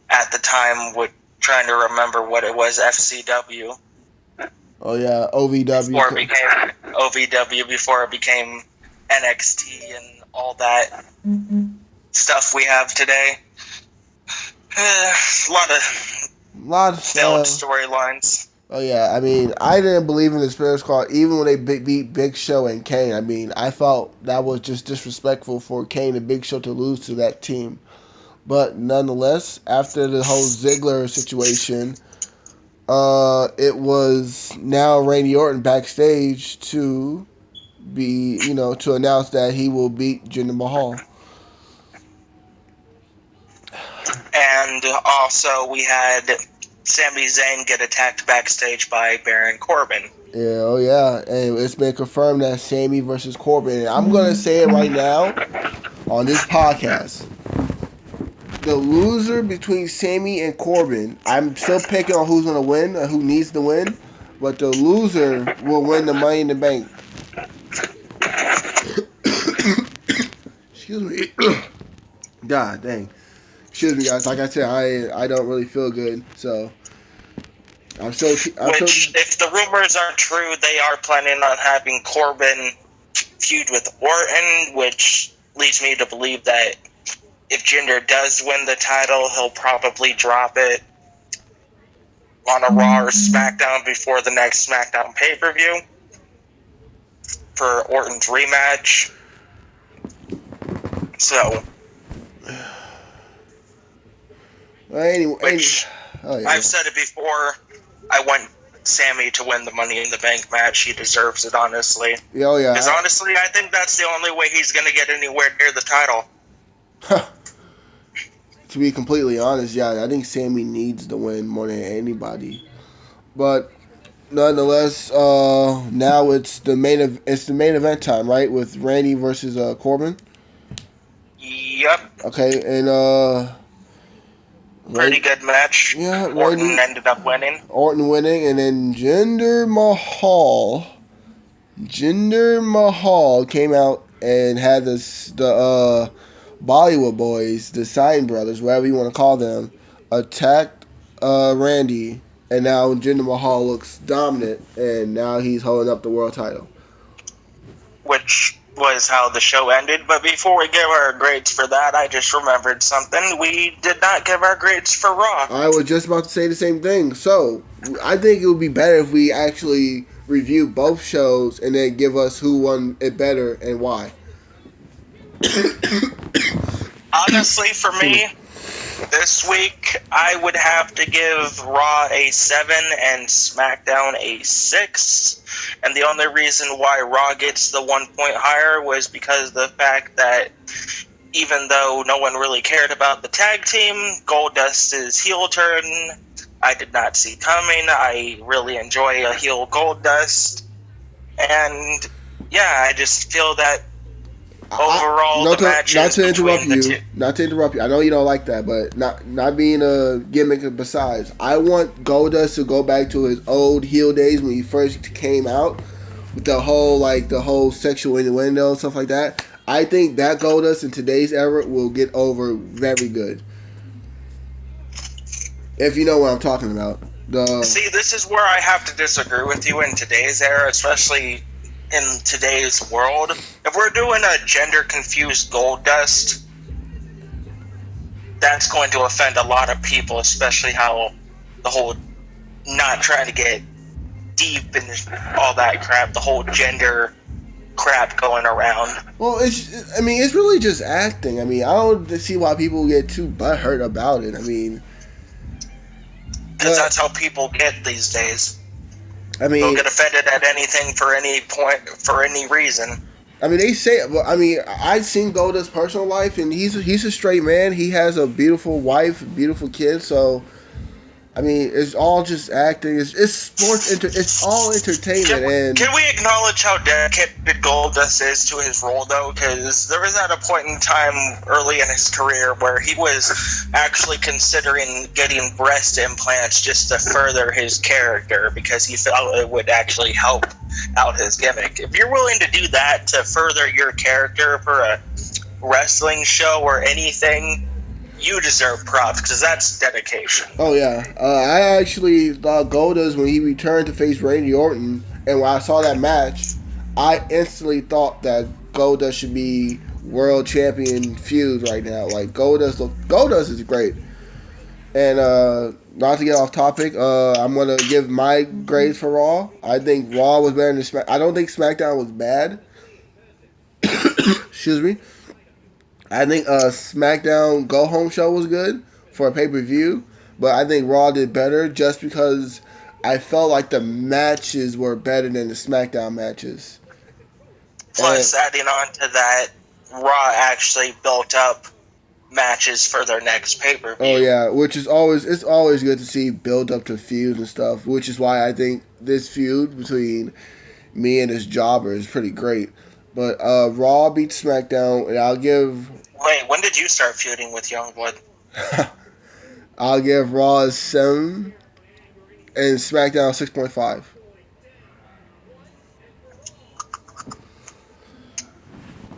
Speaker 7: at the time, trying to remember what it was, FCW.
Speaker 2: Oh yeah, OVW.
Speaker 7: Before it became OVW, before it became NXT and all that stuff we have today. A lot of failed storylines.
Speaker 2: Oh yeah, I mean, I didn't believe in the Spirit Squad even when they beat Big Show and Kane. I mean, I felt that was just disrespectful for Kane and Big Show to lose to that team. But nonetheless, after the whole Ziggler situation, it was now Randy Orton backstage to to announce that he will beat Jinder Mahal.
Speaker 7: And also we had Sami Zayn get attacked backstage by Baron Corbin.
Speaker 2: Yeah, oh yeah, and it's been confirmed that Sami versus Corbin. And I'm gonna say it right now on this podcast. The loser between Sami and Corbin, I'm still picking on who's gonna win or who needs to win, but the loser will win the Money in the Bank. Excuse me. God dang. Excuse me, guys. Like I said, I don't really feel good, so
Speaker 7: if the rumors are true, they are planning on having Corbin feud with Orton, which leads me to believe that if Jinder does win the title, he'll probably drop it on a Raw or SmackDown before the next SmackDown pay-per-view for Orton's rematch. So, I've said it before, I want Sami to win the Money in the Bank match. He deserves it, honestly.
Speaker 2: Oh, yeah.
Speaker 7: Because honestly, I think that's the only way he's going to get anywhere near the title.
Speaker 2: To be completely honest, yeah, I think Sami needs to win more than anybody. But nonetheless, now it's the main event time, right? With Randy versus Corbin.
Speaker 7: Yep.
Speaker 2: Okay, and
Speaker 7: pretty good match.
Speaker 2: Yeah,
Speaker 7: Orton ended up winning.
Speaker 2: Orton winning, and then Jinder Mahal came out and had the Bollywood boys, the Sign Brothers, whatever you want to call them, attacked Randy, and now Jinder Mahal looks dominant, and now he's holding up the world title.
Speaker 7: Which was how the show ended, but before we give our grades for that, I just remembered something. We did not give our grades for Raw.
Speaker 2: I was just about to say the same thing. So, I think it would be better if we actually review both shows and then give us who won it better and why.
Speaker 7: Honestly, for me, this week, I would have to give Raw a 7 and SmackDown a 6. And the only reason why Raw gets the 1 point higher was because of the fact that even though no one really cared about the tag team, Goldust's heel turn, I did not see coming. I really enjoy a heel Goldust. And Yeah, I just feel that overall
Speaker 2: not
Speaker 7: the matches between the two.
Speaker 2: Not to interrupt you. I know you don't like that, but not being a gimmick. Besides, I want Goldust to go back to his old heel days when he first came out with the whole sexual innuendo and stuff like that. I think that Goldust in today's era will get over very good. If you know what I'm talking about.
Speaker 7: See, this is where I have to disagree with you in today's era, especially in today's world. If we're doing a gender-confused Goldust, that's going to offend a lot of people, especially how the whole not trying to get deep and all that crap, the whole gender crap going around.
Speaker 2: Well, it's really just acting. I mean, I don't see why people get too butthurt about it. I mean,
Speaker 7: because that's how people get these days.
Speaker 2: I mean,
Speaker 7: they'll get offended at anything for any point, for any reason.
Speaker 2: I mean, they say. Well, I mean, I've seen Goldust's personal life, and he's a straight man. He has a beautiful wife, beautiful kids. So, I mean, it's all just acting. It's sports. It's all entertainment.
Speaker 7: Can we acknowledge how dedicated Goldust is to his role, though? Because there was at a point in time early in his career where he was actually considering getting breast implants just to further his character because he felt it would actually help out his gimmick. If you're willing to do that to further your character for a wrestling show or anything, you deserve props because that's dedication.
Speaker 2: Oh yeah, I actually thought Goldust when he returned to face Randy Orton, and when I saw that match, I instantly thought that Goldust should be world champion feud right now. Like Goldust is great. And not to get off topic, I'm gonna give my grades for Raw. I think Raw was better than SmackDown. I don't think SmackDown was bad. Excuse me. I think SmackDown Go Home Show was good for a pay-per-view, but I think Raw did better just because I felt like the matches were better than the SmackDown matches.
Speaker 7: Plus, adding on to that, Raw actually built up matches for their next pay-per-view.
Speaker 2: Oh yeah, which is always good to see build up to feuds and stuff, which is why I think this feud between me and this jobber is pretty great. But Raw beats SmackDown, and I'll give...
Speaker 7: Wait, when did you start feuding with Youngblood?
Speaker 2: I'll give Raw a 7 and SmackDown 6.5.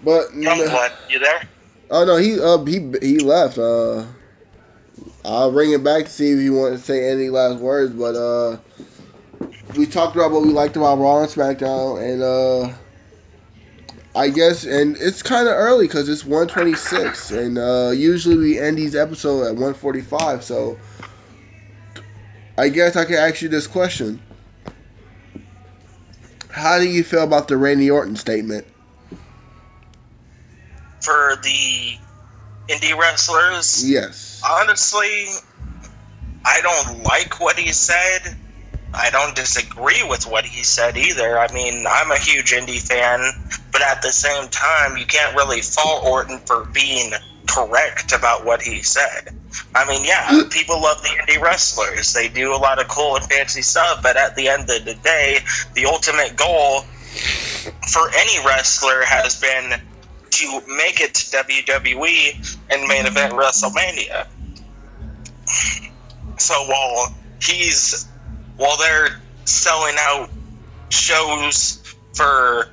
Speaker 2: But
Speaker 7: Youngblood, you there?
Speaker 2: Oh no, he left. I'll bring it back to see if you want to say any last words. But we talked about what we liked about Raw and SmackDown, and I guess, and it's kind of early because it's 1:26, and usually we end these episodes at 1:45. So I guess I can ask you this question: how do you feel about the Randy Orton statement?
Speaker 7: For the indie wrestlers?
Speaker 2: Yes.
Speaker 7: Honestly, I don't like what he said. I don't disagree with what he said either. I mean, I'm a huge indie fan, but at the same time, you can't really fault Orton for being correct about what he said. I mean, yeah, people love the indie wrestlers. They do a lot of cool and fancy stuff, but at the end of the day, the ultimate goal for any wrestler has been to make it to WWE and main event WrestleMania. So while they're selling out shows for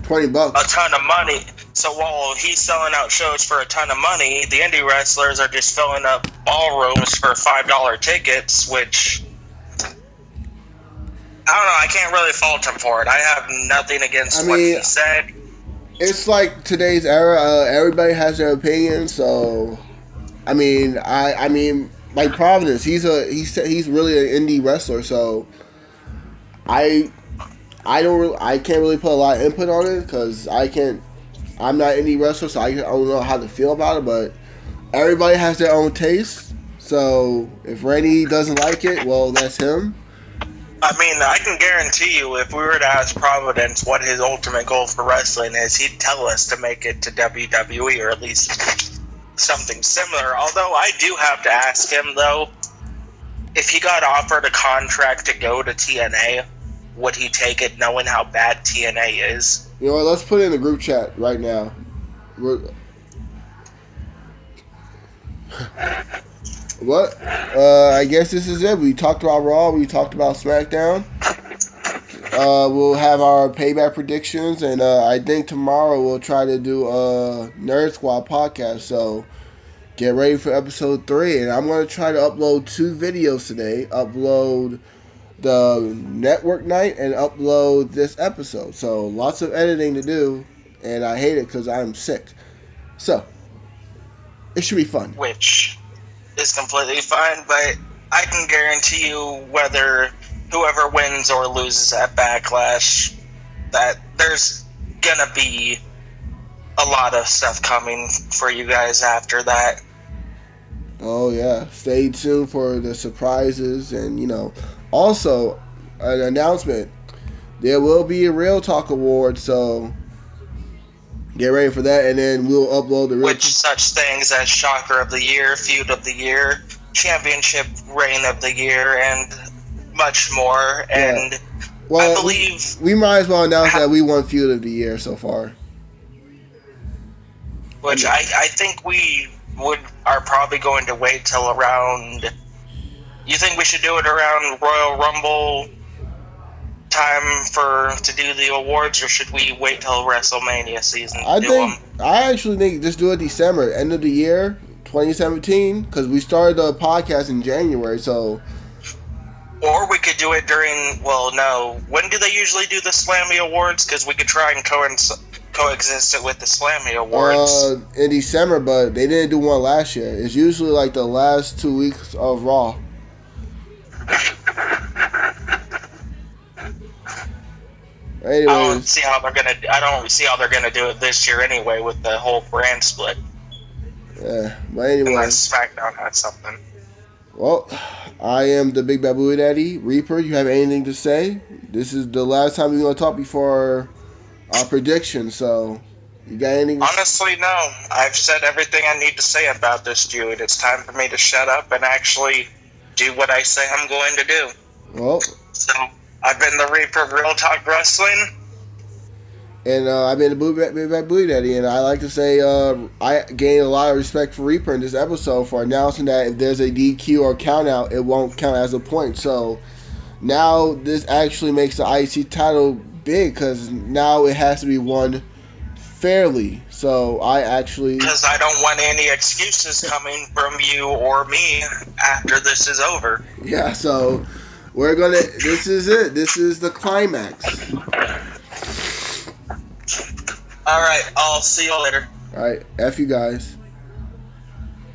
Speaker 2: $20,
Speaker 7: a ton of money, so while he's selling out shows for a ton of money, the indie wrestlers are just filling up ballrooms for $5 tickets, which I don't know. I can't really fault him for it. I have nothing against what he said.
Speaker 2: It's like today's era. Everybody has their opinion. So, I mean, like Providence, he's really an indie wrestler. So, I can't really put a lot of input on it because I'm not an indie wrestler, so I don't know how to feel about it. But everybody has their own taste. So if Randy doesn't like it, well, that's him.
Speaker 7: I mean, I can guarantee you, if we were to ask Providence what his ultimate goal for wrestling is, he'd tell us to make it to WWE, or at least something similar. Although I do have to ask him, though, if he got offered a contract to go to TNA, would he take it knowing how bad TNA is?
Speaker 2: You know what? Let's put it in the group chat right now. What? I guess this is it. We talked about Raw. We talked about SmackDown. We'll have our payback predictions, and I think tomorrow we'll try to do a Nerd Squad podcast. So get ready for episode 3, and I'm going to try to upload 2 videos today. Upload the network night and upload this episode. So lots of editing to do, and I hate it because I'm sick. So it should be fun.
Speaker 7: Which is completely fine, but I can guarantee you whether whoever wins or loses at Backlash, that there's gonna be a lot of stuff coming for you guys after that.
Speaker 2: Oh yeah, stay tuned for the surprises, and also an announcement. There will be a Real Talk Award, so get ready for that, and then we'll upload the
Speaker 7: Which such things as Shocker of the Year, Feud of the Year, Championship Reign of the Year, and much more. And
Speaker 2: well,
Speaker 7: I believe
Speaker 2: we might as well announce that we won Feud of the Year so far.
Speaker 7: Which I think we are probably going to wait till around. You think we should do it around Royal Rumble time to do the awards, or should we wait till WrestleMania season to do them?
Speaker 2: I actually think just do it December, end of the year, 2017, because we started the podcast in January, so.
Speaker 7: Or we could do it during, when do they usually do the Slammy Awards? Because we could try and coexist it with the Slammy Awards.
Speaker 2: In December, but they didn't do one last year. It's usually like the last 2 weeks of Raw. Anyways,
Speaker 7: I don't see how they're gonna do it this year anyway with the whole brand split.
Speaker 2: Yeah, but anyway.
Speaker 7: Unless SmackDown has something.
Speaker 2: Well, I am the Big Bad Booty Daddy. Reaper, you have anything to say? This is the last time we're going to talk before our prediction, so you got anything to
Speaker 7: Honestly, no. I've said everything I need to say about this feud. It's time for me to shut up and actually do what I say I'm going to do.
Speaker 2: Well,
Speaker 7: so, I've been the Reaper of Real Talk Wrestling.
Speaker 2: And I've been the Big Bad Booty Daddy, and I like to say I gained a lot of respect for Reaper in this episode for announcing that if there's a DQ or count out, it won't count as a point. So now this actually makes the IC title big, because now it has to be won fairly. So because
Speaker 7: I don't want any excuses coming from you or me after this is over.
Speaker 2: Yeah, so this is it. This is the climax.
Speaker 7: Alright, I'll see you later.
Speaker 2: Alright, F you guys.